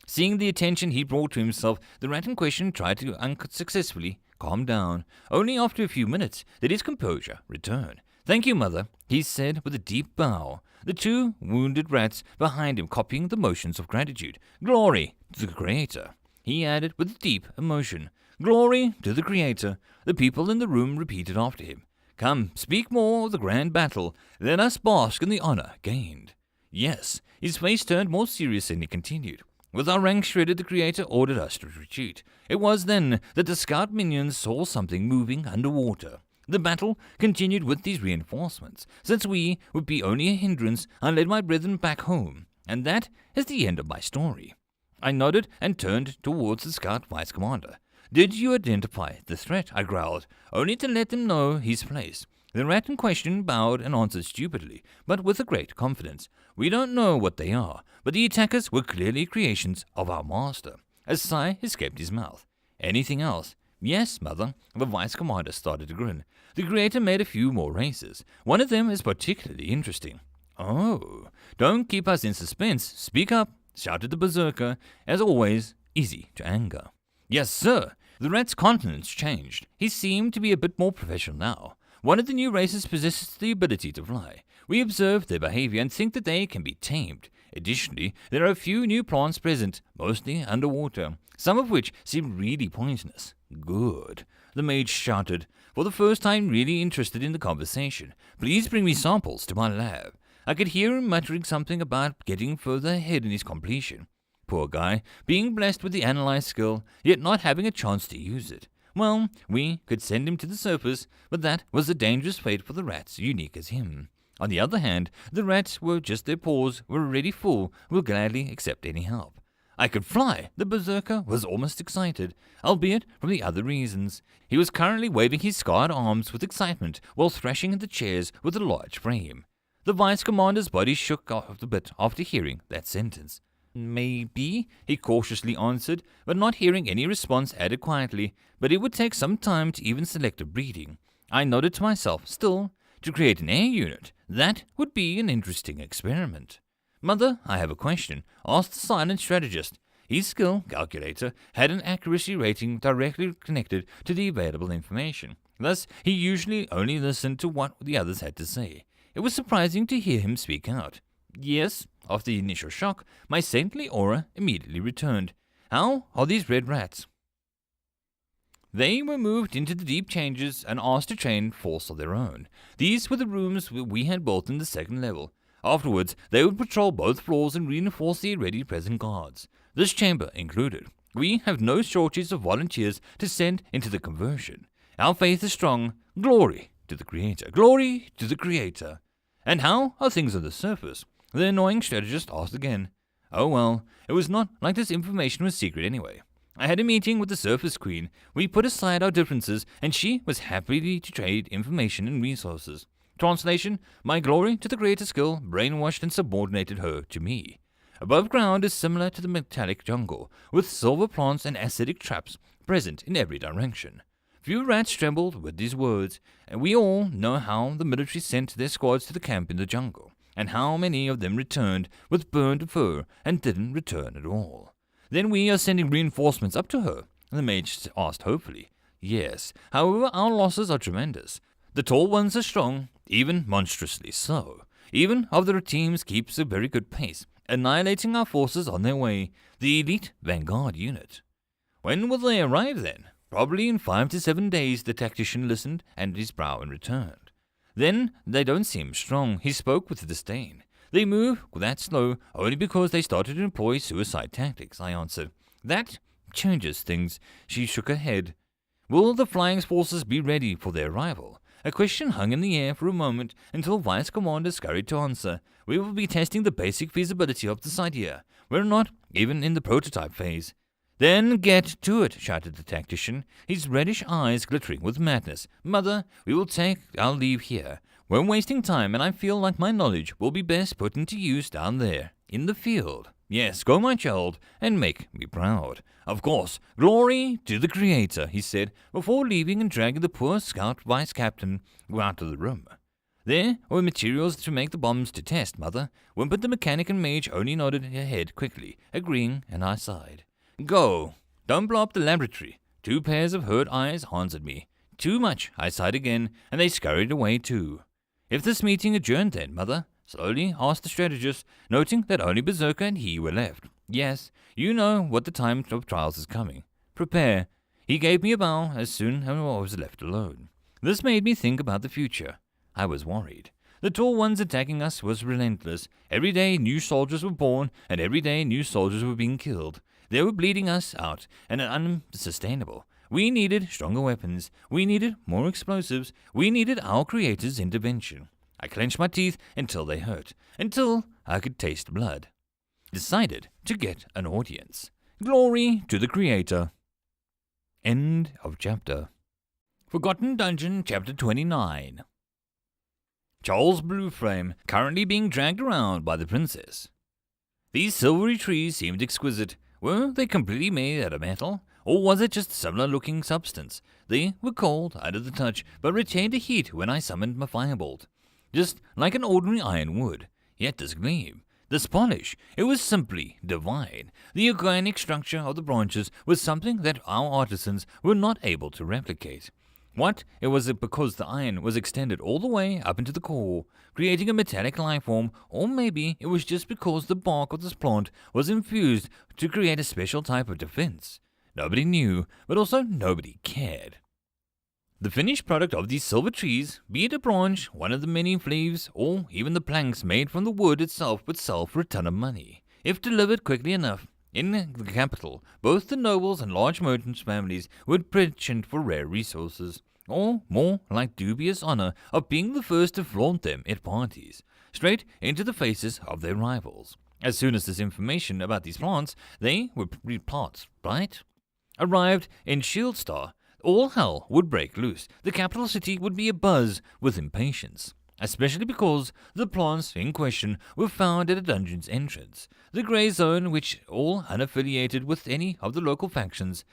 Seeing the attention he brought to himself, the rat in question tried to unsuccessfully calm down. Only after a few minutes did his composure return. "Thank you, Mother," he said with a deep bow, the two wounded rats behind him copying the motions of gratitude. "Glory to the Creator," he added with deep emotion. "Glory to the Creator." The people in the room repeated after him. "Come, speak more of the grand battle. Let us bask in the honor gained." Yes, his face turned more serious and he continued. "With our ranks shredded, the Creator ordered us to retreat. It was then that the scout minions saw something moving underwater. The battle continued with these reinforcements. Since we would be only a hindrance, I led my brethren back home, and that is the end of my story." I nodded and turned towards the scout vice commander. "Did you identify the threat?" I growled, only to let them know his place. The rat in question bowed and answered stupidly, but with a great confidence. "We don't know what they are, but the attackers were clearly creations of our master." A sigh escaped his mouth. "Anything else?" "Yes, Mother." The vice commander started to grin. "The Creator made a few more races. One of them is particularly interesting." "Oh, don't keep us in suspense. Speak up," shouted the berserker, as always, easy to anger. "Yes, sir." The rat's countenance changed. He seemed to be a bit more professional now. "One of the new races possesses the ability to fly. We observe their behavior and think that they can be tamed. Additionally, there are a few new plants present, mostly underwater, some of which seem really poisonous." "Good," the mage shouted, for the first time really interested in the conversation. "Please bring me samples to my lab." I could hear him muttering something about getting further ahead in his completion. Poor guy, being blessed with the analyze skill, yet not having a chance to use it. Well, we could send him to the surface, but that was a dangerous fate for the rats unique as him. On the other hand, the rats were just their paws were already full, will gladly accept any help. I could fly! The berserker was almost excited, albeit from the other reasons. He was currently waving his scarred arms with excitement while thrashing at the chairs with a large frame. The vice commander's body shook off a bit after hearing that sentence. "Maybe," he cautiously answered, but not hearing any response added quietly, "but it would take some time to even select a breeding." I nodded to myself. Still, to create an air unit, that would be an interesting experiment. "Mother, I have a question," asked the silent strategist. His skill calculator had an accuracy rating directly connected to the available information. Thus, he usually only listened to what the others had to say. It was surprising to hear him speak out. "Yes." After the initial shock, my saintly aura immediately returned. "How are these red rats?" They were moved into the deep changes and asked to train force of their own. These were the rooms we had built in the second level. Afterwards, they would patrol both floors and reinforce the already present guards, this chamber included. We have no shortage of volunteers to send into the conversion. Our faith is strong. Glory to the Creator. Glory to the Creator. "And how are things on the surface?" the annoying strategist asked again. Oh well, it was not like this information was secret anyway. I had a meeting with the Surface Queen. We put aside our differences, and she was happy to trade information and resources. Translation: my glory to the greater skill brainwashed and subordinated her to me. Above ground is similar to the metallic jungle, with silver plants and acidic traps present in every direction. Few rats trembled with these words, and we all know how the military sent their squads to the camp in the jungle, and how many of them returned with burned fur and didn't return at all. "Then we are sending reinforcements up to her?" the mage asked hopefully. "Yes, however our losses are tremendous. The tall ones are strong, even monstrously so. Even of their teams keeps a very good pace, annihilating our forces on their way, the elite vanguard unit." "When will they arrive then?" "Probably in 5 to 7 days," the tactician listened and his brow and returned. "Then they don't seem strong," he spoke with disdain. "They move that slow only because they started to employ suicide tactics," I answered. "That changes things." She shook her head. "Will the flying forces be ready for their arrival?" A question hung in the air for a moment until Vice Commander scurried to answer. "We will be testing the basic feasibility of this idea. We're not even in the prototype phase." "Then get to it," shouted the tactician, his reddish eyes glittering with madness. "Mother, we will take our leave here. We're wasting time, and I feel like my knowledge will be best put into use down there, in the field. Yes, go my child, and make me proud. Of course, glory to the Creator," he said, before leaving and dragging the poor scout vice-captain out of the room. "There were materials to make the bombs to test, Mother," whimpered the mechanic, and Mage only nodded her head quickly, agreeing, and I sighed. "Go. Don't blow up the laboratory." 2 pairs of hurt eyes answered me. "Too much," I sighed again, and they scurried away too. If this meeting adjourned then, Mother? Slowly asked the strategist, noting that only Berserker and he were left. Yes, you know what the time of trials is coming. Prepare. He gave me a bow as soon as I was left alone. This made me think about the future. I was worried. The tall ones attacking us was relentless. Every day new soldiers were born, and every day new soldiers were being killed. They were bleeding us out, and unsustainable. We needed stronger weapons. We needed more explosives. We needed our creator's intervention. I clenched my teeth until they hurt, until I could taste blood. Decided to get an audience. Glory to the creator. End of chapter. Forgotten Dungeon, Chapter 29. Charles' blue frame, currently being dragged around by the princess. These silvery trees seemed exquisite. Were they completely made out of metal? Or was it just similar-looking substance? They were cold under the touch, but retained a heat when I summoned my firebolt. Just like an ordinary iron would. Yet this gleam, this polish, it was simply divine. The organic structure of the branches was something that our artisans were not able to replicate. What? It was because the iron was extended all the way up into the core, creating a metallic lifeform, or maybe it was just because the bark of this plant was infused to create a special type of defense. Nobody knew, but also nobody cared. The finished product of these silver trees, be it a branch, one of the many leaves, or even the planks made from the wood itself, would sell for a ton of money, if delivered quickly enough. In the capital, both the nobles and large merchants' families would penchant for rare resources, or more like dubious honor of being the first to flaunt them at parties, straight into the faces of their rivals. As soon as this information about these plants, they were plants, right? Arrived in Shieldstar, all hell would break loose. The capital city would be abuzz with impatience, especially because the plants in question were found at a dungeon's entrance, the grey zone, which all unaffiliated with any of the local factions,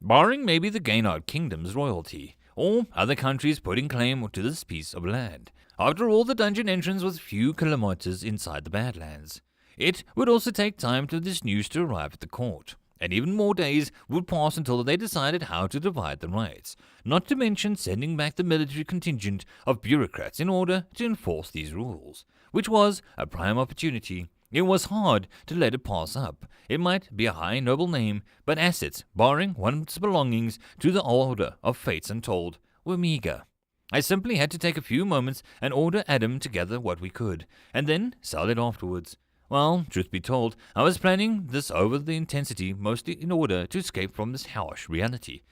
barring maybe the Gaynard Kingdom's royalty, or other countries putting claim to this piece of land. After all, the dungeon entrance was a few kilometers inside the Badlands. It would also take time for this news to arrive at the court, and even more days would pass until they decided how to divide the rights, not to mention sending back the military contingent of bureaucrats in order to enforce these rules, which was a prime opportunity. It was hard to let it pass up. It might be a high noble name, but assets, barring one's belongings to the Order of Fates Untold, were meager. I simply had to take a few moments and order Adam to gather what we could, and then sell it afterwards. Well, truth be told, I was planning this over the intensity mostly in order to escape from this harsh reality.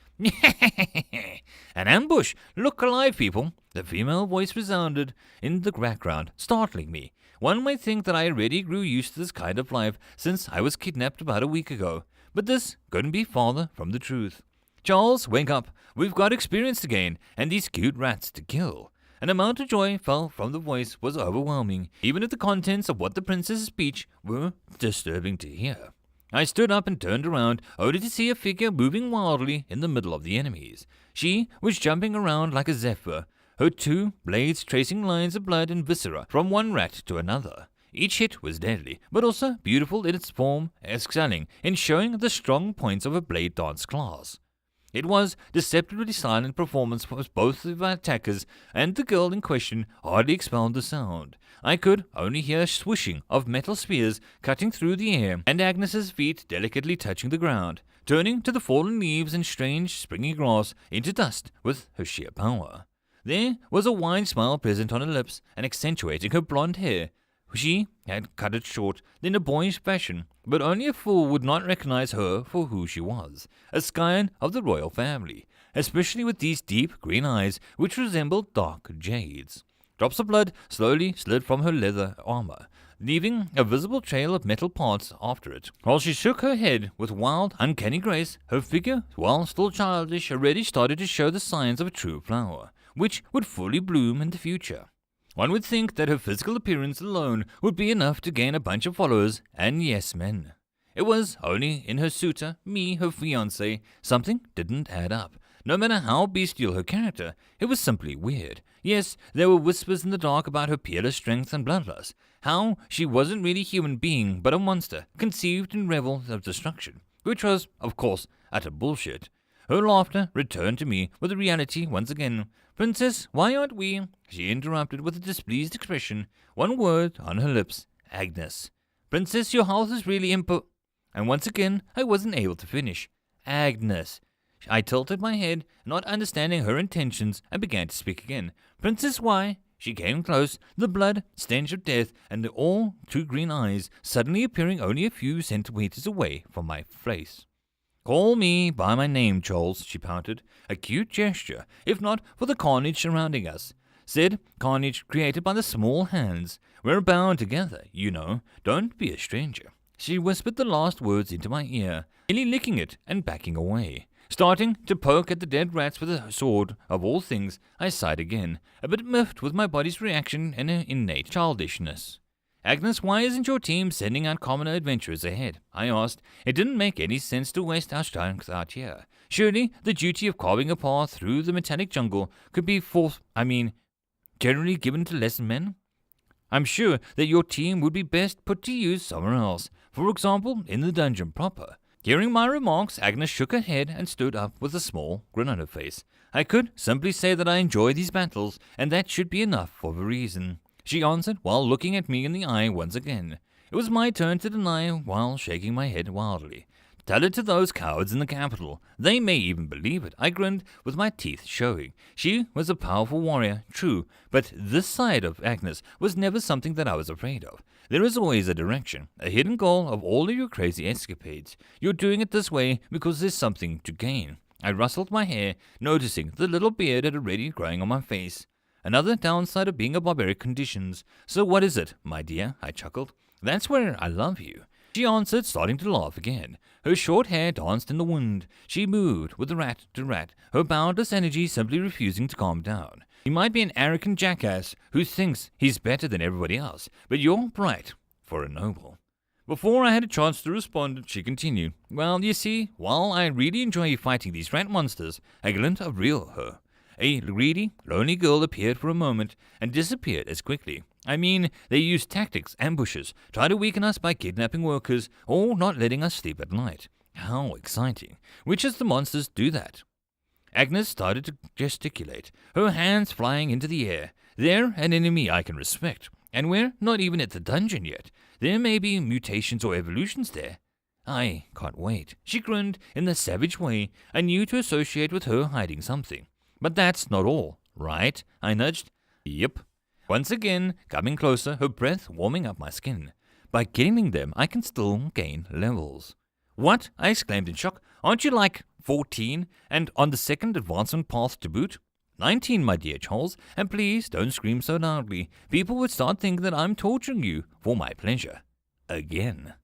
An ambush! Look alive, people! The female voice resounded in the background, startling me. One might think that I already grew used to this kind of life since I was kidnapped about a week ago, but this couldn't be farther from the truth. Charles, wake up! We've got experience to gain, and these cute rats to kill. An amount of joy fell from the voice was overwhelming, even if the contents of what the princess's speech were disturbing to hear. I stood up and turned around, only to see a figure moving wildly in the middle of the enemies. She was jumping around like a zephyr, her two blades tracing lines of blood and viscera from one rat to another. Each hit was deadly, but also beautiful in its form, excelling in showing the strong points of a blade dance class. It was deceptively silent performance for both the attackers, and the girl in question hardly expelled the sound. I could only hear a swishing of metal spears cutting through the air, and Agnes's feet delicately touching the ground, turning to the fallen leaves and strange springy grass into dust with her sheer power. There was a wide smile present on her lips and accentuating her blonde hair. She had cut it short in a boyish fashion, but only a fool would not recognize her for who she was, a scion of the royal family, especially with these deep green eyes which resembled dark jades. Drops of blood slowly slid from her leather armor, leaving a visible trail of metal parts after it. While she shook her head with wild, uncanny grace, her figure, while still childish, already started to show the signs of a true flower, which would fully bloom in the future. One would think that her physical appearance alone would be enough to gain a bunch of followers and yes-men. It was only in her suitor, me, her fiancé, something didn't add up. No matter how bestial her character, it was simply weird. Yes, there were whispers in the dark about her peerless strength and bloodlust, how she wasn't really a human being but a monster, conceived in revels of destruction, which was, of course, utter bullshit. Her laughter returned to me with the reality once again. Princess, why aren't we? She interrupted with a displeased expression, one word on her lips. Agnes. Princess, your health is really And once again, I wasn't able to finish. Agnes. I tilted my head, not understanding her intentions, and began to speak again. Princess, why? She came close, the blood, stench of death, and the all too green eyes suddenly appearing only a few centimeters away from my face. Call me by my name, Charles, she pouted. A cute gesture, if not for the carnage surrounding us. Said carnage created by the small hands. We're bound together, you know. Don't be a stranger. She whispered the last words into my ear, nearly licking it and backing away. Starting to poke at the dead rats with a sword, of all things, I sighed again, a bit miffed with my body's reaction and her innate childishness. Agnes, why isn't your team sending out commoner adventurers ahead? I asked. It didn't make any sense to waste our strength out here. Surely the duty of carving a path through the metallic jungle could be generally given to less men? I'm sure that your team would be best put to use somewhere else, for example, in the dungeon proper. Hearing my remarks, Agnes shook her head and stood up with a small grin on her face. I could simply say that I enjoy these battles, and that should be enough for a reason. She answered while looking at me in the eye once again. It was my turn to deny while shaking my head wildly. Tell it to those cowards in the capital. They may even believe it. I grinned with my teeth showing. She was a powerful warrior, true, but this side of Agnes was never something that I was afraid of. There is always a direction, a hidden goal of all of your crazy escapades. You're doing it this way because there's something to gain. I rustled my hair, noticing the little beard had already growing on my face. Another downside of being a barbaric conditions. So what is it, my dear? I chuckled. That's where I love you. She answered, starting to laugh again. Her short hair danced in the wind. She moved with the rat to rat, her boundless energy simply refusing to calm down. He might be an arrogant jackass who thinks he's better than everybody else, but you're bright for a noble. Before I had a chance to respond, she continued. Well, you see, while I really enjoy fighting these rat monsters, a glint of real her. A greedy, lonely girl appeared for a moment and disappeared as quickly. I mean, they used tactics, ambushes, try to weaken us by kidnapping workers or not letting us sleep at night. How exciting. Which is the monsters do that? Agnes started to gesticulate, her hands flying into the air. They're an enemy I can respect, and we're not even at the dungeon yet. There may be mutations or evolutions there. I can't wait. She grinned in the savage way I knew to associate with her hiding something. But that's not all, right? I nudged. Yep. Once again, coming closer, her breath warming up my skin. By killing them, I can still gain levels. What? I exclaimed in shock. Aren't you like 14 and on the second advancement path to boot? 19, my dear Charles, and please don't scream so loudly. People would start thinking that I'm torturing you for my pleasure. Again.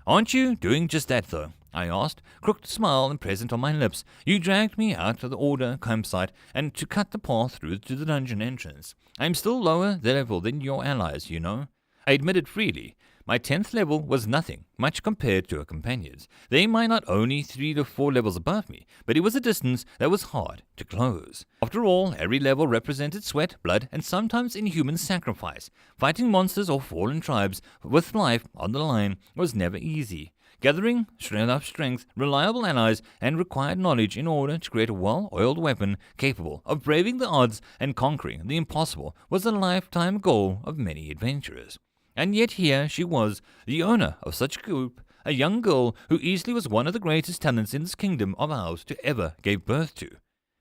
Aren't you doing just that, though? I asked, crooked smile and present on my lips. You dragged me out of the Order campsite and to cut the path through to the dungeon entrance. I'm still lower level than your allies, you know. I admitted freely. My 10th level was nothing, much compared to her companions. They might not only 3 to 4 levels above me, but it was a distance that was hard to close. After all, every level represented sweat, blood, and sometimes inhuman sacrifice. Fighting monsters or fallen tribes with life on the line was never easy. Gathering enough strength, reliable allies, and required knowledge in order to create a well-oiled weapon capable of braving the odds and conquering the impossible was a lifetime goal of many adventurers. And yet here she was, the owner of such a group, a young girl who easily was one of the greatest talents in this kingdom of ours to ever give birth to.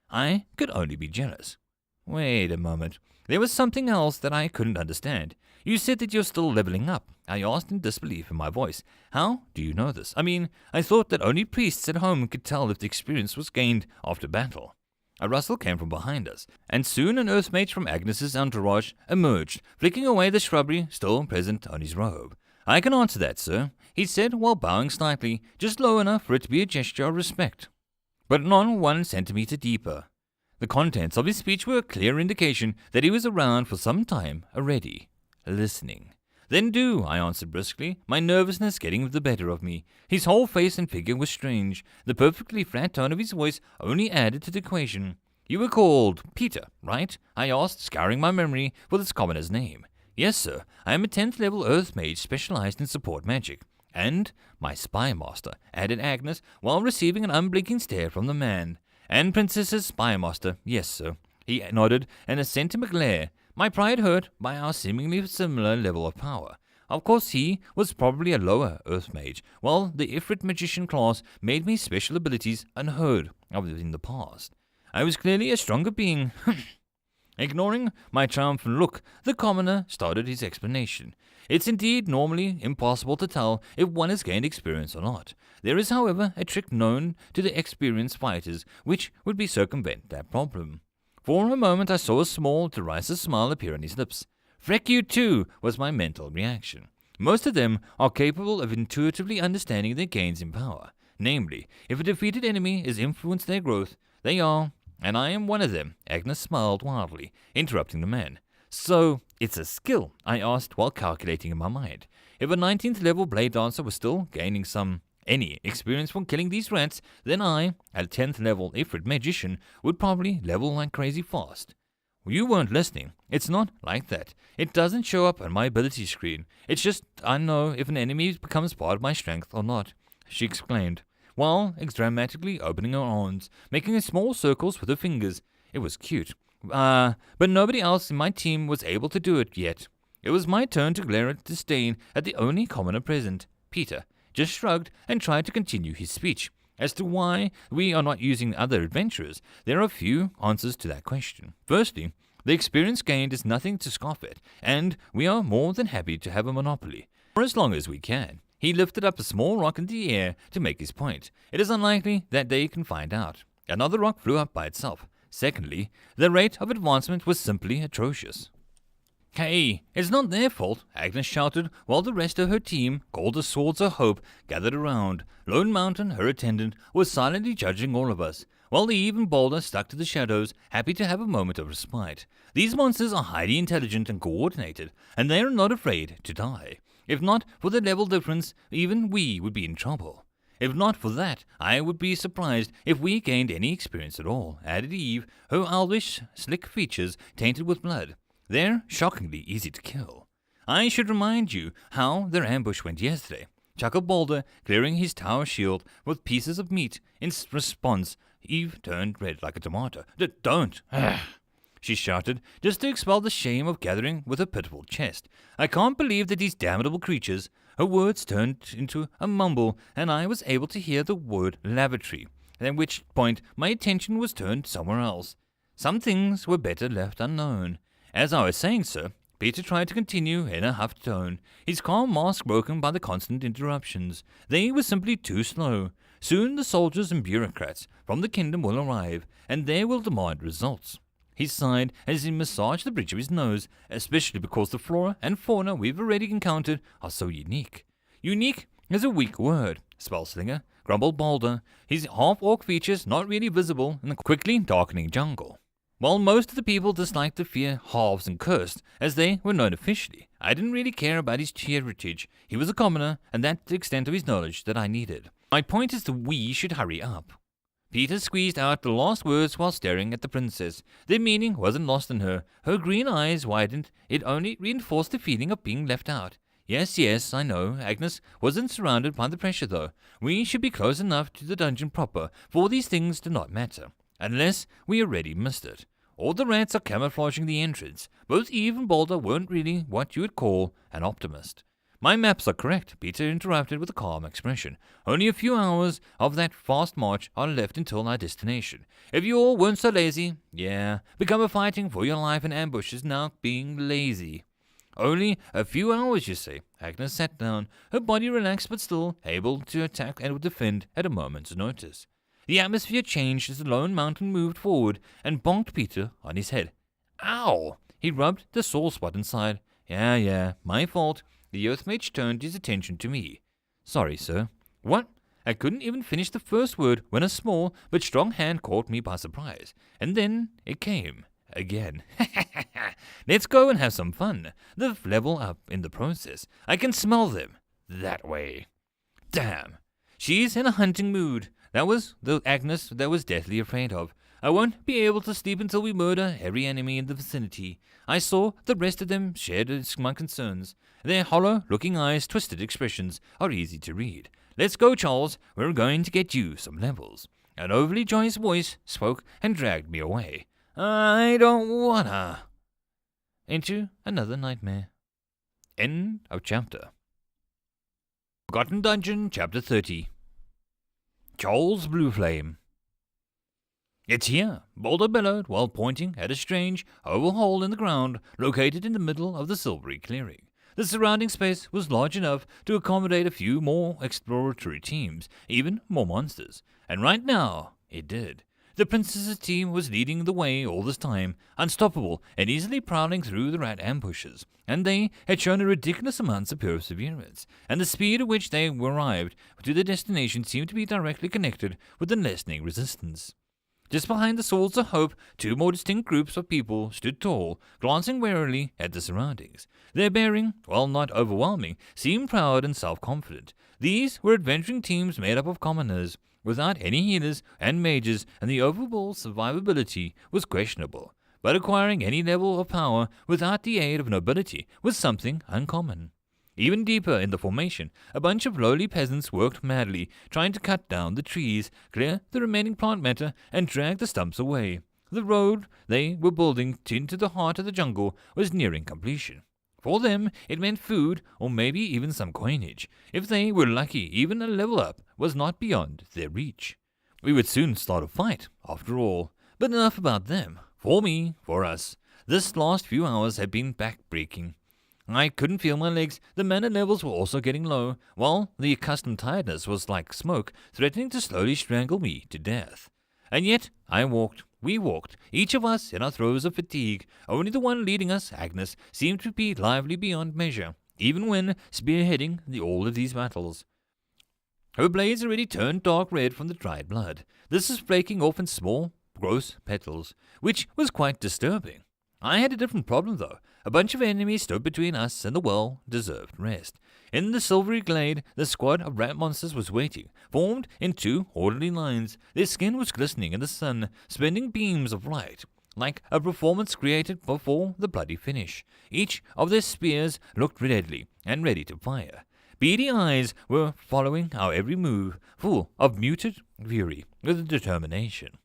I could only be jealous. Wait a moment. There was something else that I couldn't understand. You said that you're still leveling up. I asked in disbelief in my voice. How do you know this? I mean, I thought that only priests at home could tell if the experience was gained after battle. A rustle came from behind us, and soon an earthmate from Agnes's entourage emerged, flicking away the shrubbery still present on his robe. I can answer that, sir, he said while bowing slightly, just low enough for it to be a gesture of respect, but not 1 centimeter deeper. The contents of his speech were a clear indication that he was around for some time already, listening. Then do, I answered briskly, my nervousness getting the better of me. His whole face and figure was strange. The perfectly flat tone of his voice only added to the equation. You were called Peter, right? I asked, scouring my memory for this commoner's name. Yes, sir. I am a 10th level earth mage specialized in support magic. And my spy master, added Agnes, while receiving an unblinking stare from the man. And Princess's spy master, yes, sir. He nodded and sent him a glare. My pride hurt by our seemingly similar level of power. Of course, he was probably a lower Earth Mage, while the Ifrit Magician class made me special abilities unheard of in the past. I was clearly a stronger being. Ignoring my triumphant look, the commoner started his explanation. It's indeed normally impossible to tell if one has gained experience or not. There is, however, a trick known to the experienced fighters which would circumvent that problem. For a moment I saw a small, derisive smile appear on his lips. Freck you too, was my mental reaction. Most of them are capable of intuitively understanding their gains in power. Namely, if a defeated enemy has influenced their growth, they are, and I am one of them. Agnes smiled wildly, interrupting the man. So, it's a skill, I asked while calculating in my mind. If a 19th level blade dancer was still gaining any experience from killing these rats, then I, a 10th level Ifrit magician, would probably level like crazy fast. You weren't listening. It's not like that. It doesn't show up on my ability screen. It's just I know if an enemy becomes part of my strength or not, she exclaimed, while dramatically opening her arms, making small circles with her fingers. It was cute. But nobody else in my team was able to do it yet. It was my turn to glare at disdain at the only commoner present. Peter just shrugged and tried to continue his speech. As to why we are not using other adventurers, there are a few answers to that question. Firstly, the experience gained is nothing to scoff at, and we are more than happy to have a monopoly, for as long as we can. He lifted up a small rock into the air to make his point. It is unlikely that they can find out. Another rock flew up by itself. Secondly, the rate of advancement was simply atrocious. Hey, it's not their fault, Agnes shouted while the rest of her team, called the Swords of Hope, gathered around. Lone Mountain, her attendant, was silently judging all of us, while the even Boulder stuck to the shadows, happy to have a moment of respite. These monsters are highly intelligent and coordinated, and they are not afraid to die. If not for the level difference, even we would be in trouble. If not for that, I would be surprised if we gained any experience at all, added Eve, her owlish, slick features tainted with blood. They're shockingly easy to kill. I should remind you how their ambush went yesterday. chuckled Boulder, clearing his tower shield with pieces of meat. In response, Eve turned red like a tomato. Don't! She shouted, just to expel the shame of gathering with her pitiful chest. I can't believe that these damnable creatures... Her words turned into a mumble, and I was able to hear the word lavatory, at which point my attention was turned somewhere else. Some things were better left unknown. As I was saying, sir, Peter tried to continue in a huffed tone, his calm mask broken by the constant interruptions. They were simply too slow. Soon the soldiers and bureaucrats from the kingdom will arrive, and they will demand results. He sighed as he massaged the bridge of his nose, especially because the flora and fauna we've already encountered are so unique. Unique is a weak word, Spellslinger, grumbled Boulder, his half-orc features not really visible in the quickly darkening jungle. While most of the people disliked the fear halves and cursed, as they were known officially, I didn't really care about his heritage. He was a commoner, and that's the extent of his knowledge that I needed. My point is that we should hurry up. Peter squeezed out the last words while staring at the princess. Their meaning wasn't lost on her. Her green eyes widened. It only reinforced the feeling of being left out. Yes, I know. Agnes wasn't surrounded by the pressure, though. We should be close enough to the dungeon proper, for these things do not matter. Unless we already missed it. All the rats are camouflaging the entrance. Both Eve and Boulder weren't really what you would call an optimist. My maps are correct, Peter interrupted with a calm expression. Only a few hours of that fast march are left until our destination. If you all weren't so lazy, become a fighting for your life in ambushes now being lazy. Only a few hours, you say. Agnes sat down, her body relaxed but still able to attack and defend at a moment's notice. The atmosphere changed as the lone mountain moved forward and bonked Peter on his head. Ow! He rubbed the sore spot inside. Yeah, my fault. The Earth Mage turned his attention to me. Sorry, sir. What? I couldn't even finish the first word when a small but strong hand caught me by surprise. And then it came. Again. Let's go and have some fun. They'll level up in the process. I can smell them. That way. Damn. She's in a hunting mood. That was the Agnes that was deathly afraid of. I won't be able to sleep until we murder every enemy in the vicinity. I saw the rest of them shared my concerns. Their hollow-looking eyes, twisted expressions are easy to read. Let's go, Charles. We're going to get you some levels. An overly joyous voice spoke and dragged me away. I don't wanna. Into another nightmare. End of chapter. Forgotten Dungeon, Chapter 30. Charles Blue Flame. It's here, Boulder bellowed while pointing at a strange oval hole in the ground located in the middle of the silvery clearing. The surrounding space was large enough to accommodate a few more exploratory teams, even more monsters, and right now it did. The princess's team was leading the way all this time, unstoppable and easily prowling through the rat ambushes, and they had shown a ridiculous amount of perseverance, and the speed at which they arrived to their destination seemed to be directly connected with the lessening resistance. Just behind the Swords of Hope, two more distinct groups of people stood tall, glancing warily at the surroundings. Their bearing, while not overwhelming, seemed proud and self-confident. These were adventuring teams made up of commoners, without any healers and mages, and the overall survivability was questionable. But acquiring any level of power without the aid of nobility was something uncommon. Even deeper in the formation, a bunch of lowly peasants worked madly, trying to cut down the trees, clear the remaining plant matter, and drag the stumps away. The road they were building into the heart of the jungle was nearing completion. For them, it meant food, or maybe even some coinage. If they were lucky, even a level up was not beyond their reach. We would soon start a fight, after all. But enough about them. For me, for us. This last few hours had been back-breaking. I couldn't feel my legs, the mana levels were also getting low, while the accustomed tiredness was like smoke, threatening to slowly strangle me to death. And yet, we walked, each of us in our throes of fatigue. Only the one leading us, Agnes, seemed to be lively beyond measure, even when spearheading all of these battles. Her blades already turned dark red from the dried blood. This was breaking off in small, gross petals, which was quite disturbing. I had a different problem, though. A bunch of enemies stood between us and the well-deserved rest. In the silvery glade, the squad of rat monsters was waiting, formed in two orderly lines. Their skin was glistening in the sun, spending beams of light, like a performance created before the bloody finish. Each of their spears looked deadly and ready to fire. Beady eyes were following our every move, full of muted fury with determination.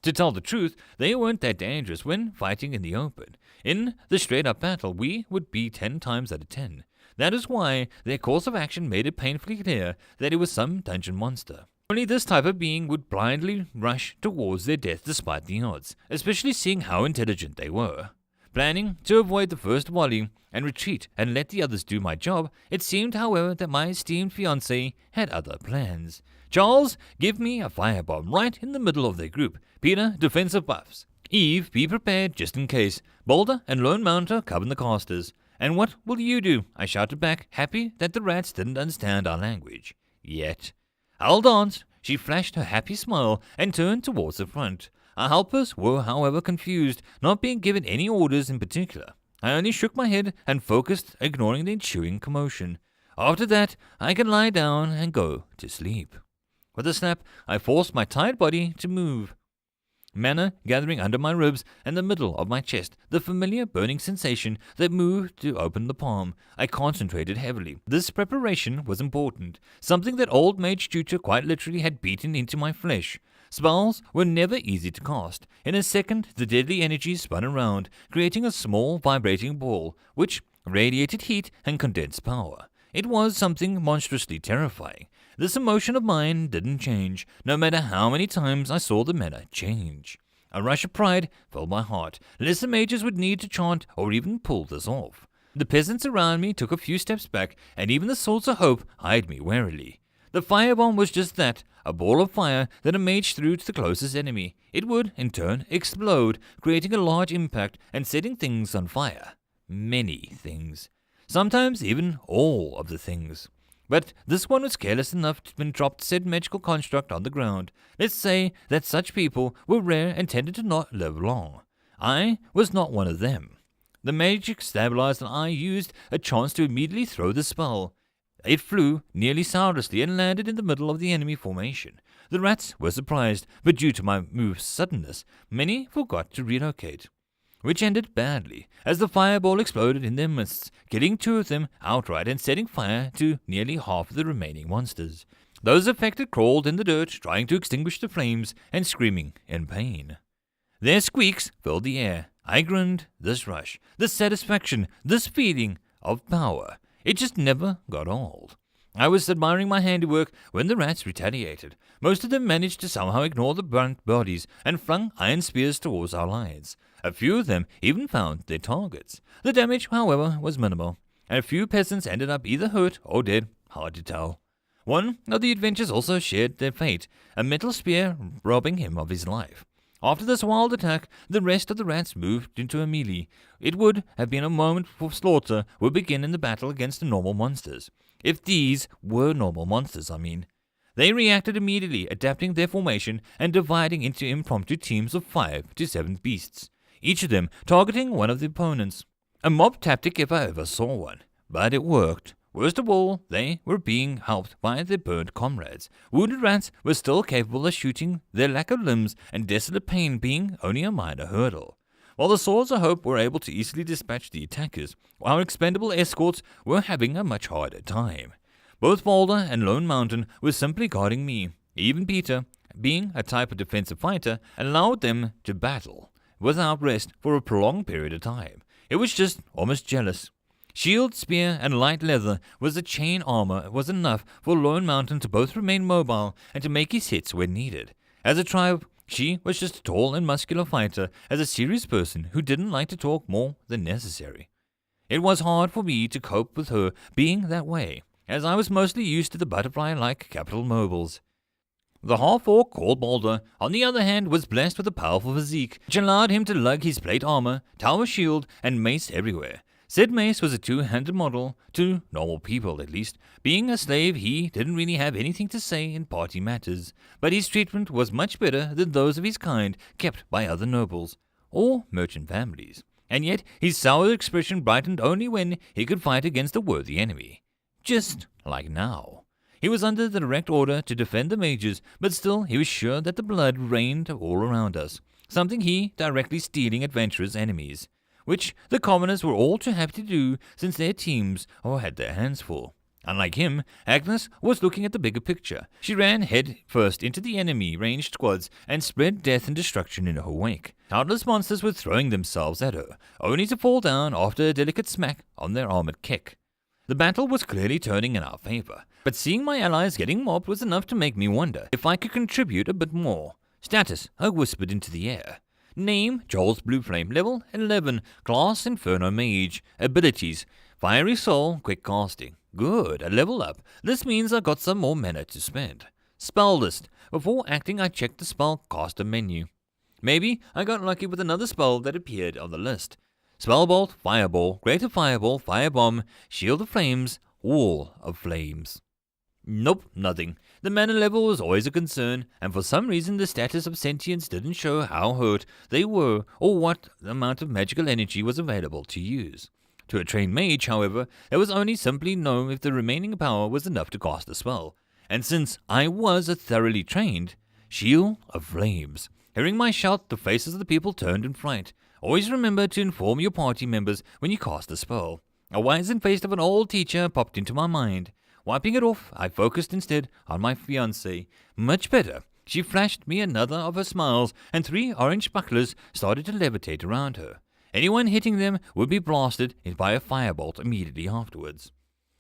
To tell the truth, they weren't that dangerous when fighting in the open. In the straight-up battle, we would be 10 times out of 10. That is why their course of action made it painfully clear that it was some dungeon monster. Only this type of being would blindly rush towards their death despite the odds, especially seeing how intelligent they were. Planning to avoid the first volley and retreat and let the others do my job, it seemed, however, that my esteemed fiancé had other plans. Charles, give me a firebomb right in the middle of their group. Peter, defensive buffs. Eve, be prepared just in case. Boulder and Lone Mounter cover the casters. And what will you do? I shouted back, happy that the rats didn't understand our language. Yet. I'll dance. She flashed her happy smile and turned towards the front. Our helpers were, however, confused, not being given any orders in particular. I only shook my head and focused, ignoring the ensuing commotion. After that, I could lie down and go to sleep. With a snap, I forced my tired body to move. Mana gathering under my ribs and the middle of my chest, the familiar burning sensation that moved to open the palm. I concentrated heavily. This preparation was important, something that old Mage Tutor quite literally had beaten into my flesh. Spells were never easy to cast. In a second, the deadly energy spun around, creating a small vibrating ball, which radiated heat and condensed power. It was something monstrously terrifying. This emotion of mine didn't change, no matter how many times I saw the meta change. A rush of pride filled my heart. Lesser mages would need to chant or even pull this off. The peasants around me took a few steps back, and even the Swords of Hope eyed me warily. The firebomb was just that, a ball of fire that a mage threw to the closest enemy. It would, in turn, explode, creating a large impact and setting things on fire. Many things. Sometimes even all of the things. But this one was careless enough to drop said magical construct on the ground. Let's say that such people were rare and tended to not live long. I was not one of them. The magic stabilized and I used a chance to immediately throw the spell. It flew nearly soundlessly and landed in the middle of the enemy formation. The rats were surprised, but due to my move's suddenness, many forgot to relocate, which ended badly, as the fireball exploded in their midst, killing 2 of them outright and setting fire to nearly half of the remaining monsters. Those affected crawled in the dirt, trying to extinguish the flames and screaming in pain. Their squeaks filled the air. I grinned. This rush, this satisfaction, this feeling of power. It just never got old. I was admiring my handiwork when the rats retaliated. Most of them managed to somehow ignore the burnt bodies and flung iron spears towards our lines. A few of them even found their targets. The damage, however, was minimal, and a few peasants ended up either hurt or dead, hard to tell. One of the adventurers also shared their fate, a metal spear robbing him of his life. After this wild attack, the rest of the rats moved into a melee. It would have been a moment for slaughter would begin in the battle against the normal monsters. If these were normal monsters, I mean. They reacted immediately, adapting their formation and dividing into impromptu teams of 5 to 7 beasts, each of them targeting one of the opponents. A mob tactic if I ever saw one. But it worked. Worst of all, they were being helped by their burnt comrades. Wounded rats were still capable of shooting, their lack of limbs and desolate pain being only a minor hurdle. While the Swords of Hope were able to easily dispatch the attackers, our expendable escorts were having a much harder time. Both Boulder and Lone Mountain were simply guarding me. Even Peter, being a type of defensive fighter, allowed them to battle without rest for a prolonged period of time. It was just almost jealous. Shield, spear, and light leather was the chain armor was enough for Lone Mountain to both remain mobile and to make his hits when needed. As a tribe, she was just a tall and muscular fighter, as a serious person who didn't like to talk more than necessary. It was hard for me to cope with her being that way, as I was mostly used to the butterfly-like capital mobiles. The half-orc called Boulder, on the other hand, was blessed with a powerful physique, which allowed him to lug his plate armor, tower shield, and mace everywhere. Said mace was a two-handed model, to normal people at least. Being a slave, he didn't really have anything to say in party matters, but his treatment was much better than those of his kind kept by other nobles, or merchant families. And yet his sour expression brightened only when he could fight against a worthy enemy. Just like now. He was under the direct order to defend the mages, but still he was sure that the blood reigned all around us, something he directly stealing adventurers' enemies, which the commoners were all too happy to do since their teams had their hands full. Unlike him, Agnes was looking at the bigger picture. She ran head first into the enemy-ranged squads and spread death and destruction in her wake. Countless monsters were throwing themselves at her, only to fall down after a delicate smack on their armored kick. The battle was clearly turning in our favor, but seeing my allies getting mobbed was enough to make me wonder if I could contribute a bit more. Status, I whispered into the air. Name, Joel's Blue Flame, level 11, class Inferno Mage, abilities, Fiery Soul, quick casting. Good, a level up. This means I got some more mana to spend. Spell list. Before acting, I checked the spell caster menu. Maybe I got lucky with another spell that appeared on the list. Spellbolt, Fireball, Greater Fireball, Firebomb, Shield of Flames, Wall of Flames. Nope, nothing. The mana level was always a concern, and for some reason the status of sentience didn't show how hurt they were or what amount of magical energy was available to use. To a trained mage, however, there was only simply know if the remaining power was enough to cast the spell, and since I was a thoroughly trained, Shield of Flames. Hearing my shout, the faces of the people turned in fright. Always remember to inform your party members when you cast the spell. A wizened face of an old teacher popped into my mind. Wiping it off, I focused instead on my fiancée. Much better. She flashed me another of her smiles, and 3 orange bucklers started to levitate around her. Anyone hitting them would be blasted by a firebolt immediately afterwards.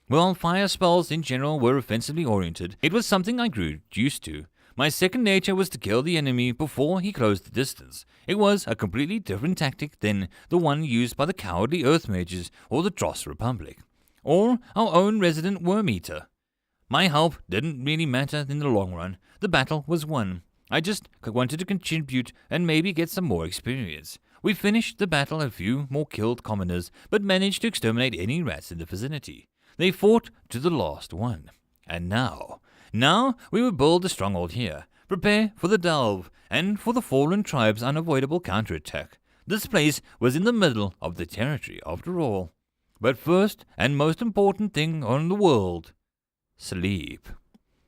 While fire spells in general were offensively oriented, it was something I grew used to. My second nature was to kill the enemy before he closed the distance. It was a completely different tactic than the one used by the cowardly Earth Mages or the Dross Republic, or our own resident Worm Eater. My help didn't really matter in the long run. The battle was won. I just wanted to contribute and maybe get some more experience. We finished the battle, a few more killed commoners, but managed to exterminate any rats in the vicinity. They fought to the last one. And now we would build a stronghold here, prepare for the delve, and for the fallen tribe's unavoidable counterattack. This place was in the middle of the territory, after all. But first and most important thing on the world, sleep.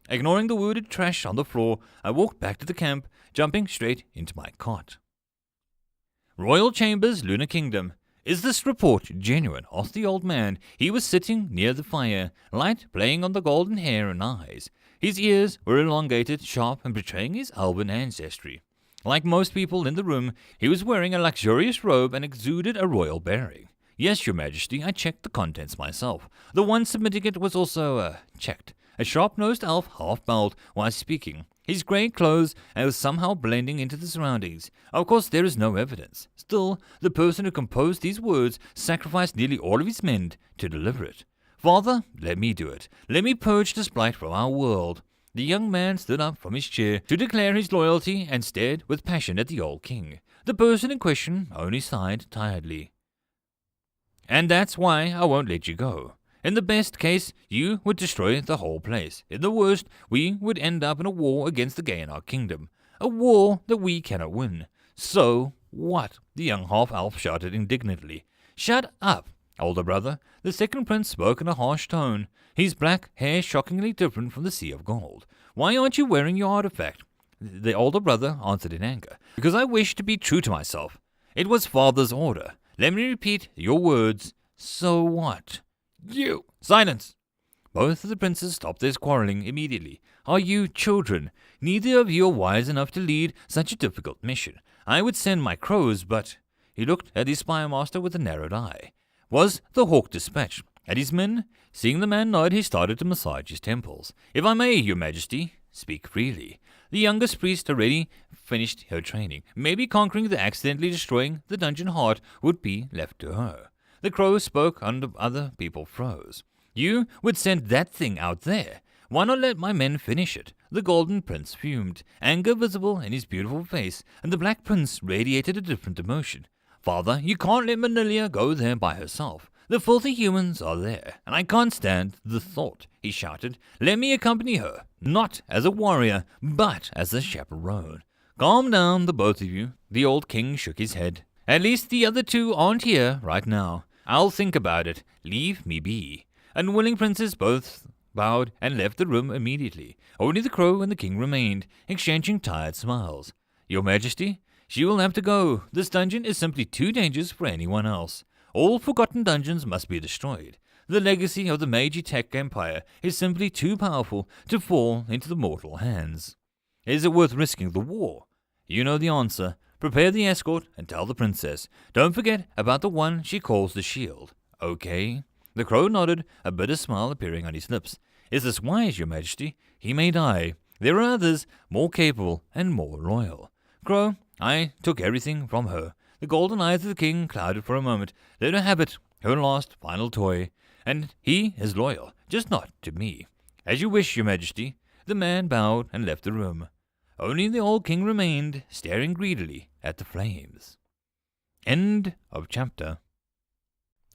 Ignoring the wounded trash on the floor, I walked back to the camp, jumping straight into my cot. Royal Chambers, Lunar Kingdom. Is this report genuine? Asked the old man. He was sitting near the fire, light playing on the golden hair and eyes. His ears were elongated, sharp, and betraying his elven ancestry. Like most people in the room, he was wearing a luxurious robe and exuded a royal bearing. Yes, Your Majesty, I checked the contents myself. The one submitting it was also, checked. A sharp-nosed elf half-bowed while speaking. His grey clothes was somehow blending into the surroundings. Of course, there is no evidence. Still, the person who composed these words sacrificed nearly all of his men to deliver it. Father, let me do it. Let me purge this blight from our world. The young man stood up from his chair to declare his loyalty and stared with passion at the old king. The person in question only sighed tiredly. And that's why I won't let you go. In the best case, you would destroy the whole place. In the worst, we would end up in a war against the gay in our kingdom. A war that we cannot win. So what? The young half-elf shouted indignantly. Shut up, older brother. The second prince spoke in a harsh tone, his black hair shockingly different from the sea of gold. Why aren't you wearing your artifact? The older brother answered in anger. Because I wish to be true to myself. It was father's order. Let me repeat your words. So what? You! Silence! Both of the princes stopped their quarreling immediately. Are you children? Neither of you are wise enough to lead such a difficult mission. I would send my crows, but... He looked at his spymaster with a narrowed eye. Was the hawk dispatched? At his men? Seeing the man nod, he started to massage his temples. If I may, Your Majesty, speak freely. The youngest priest already finished her training. Maybe conquering the accidentally destroying the dungeon heart would be left to her. The crow spoke under other people froze. You would send that thing out there. Why not let my men finish it? The golden prince fumed, anger visible in his beautiful face, and the black prince radiated a different emotion. Father, you can't let Manilia go there by herself. The filthy humans are there, and I can't stand the thought, he shouted. Let me accompany her, not as a warrior, but as a chaperone. Calm down, the both of you. The old king shook his head. At least the other two aren't here right now. I'll think about it. Leave me be. Unwilling princes both bowed and left the room immediately. Only the crow and the king remained, exchanging tired smiles. Your Majesty, she will have to go. This dungeon is simply too dangerous for anyone else. All forgotten dungeons must be destroyed. The legacy of the Meiji Tech Empire is simply too powerful to fall into the mortal hands. Is it worth risking the war? You know the answer. Prepare the escort and tell the princess. Don't forget about the one she calls the shield. Okay? The crow nodded, a bitter smile appearing on his lips. Is this wise, Your Majesty? He may die. There are others, more capable and more loyal. Crow, I took everything from her. The golden eyes of the king clouded for a moment. Let her have it, her last, final toy. And he is loyal, just not to me. As you wish, Your Majesty. The man bowed and left the room. Only the old king remained, staring greedily at the flames. End of chapter.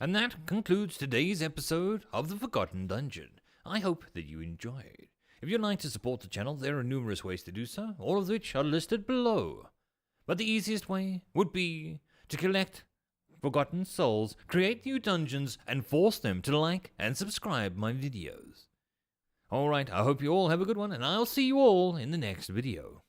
And that concludes today's episode of The Forgotten Dungeon. I hope that you enjoyed. If you'd like to support the channel, there are numerous ways to do so, all of which are listed below. But the easiest way would be to collect forgotten souls, create new dungeons, and force them to like and subscribe my videos. Alright, I hope you all have a good one, and I'll see you all in the next video.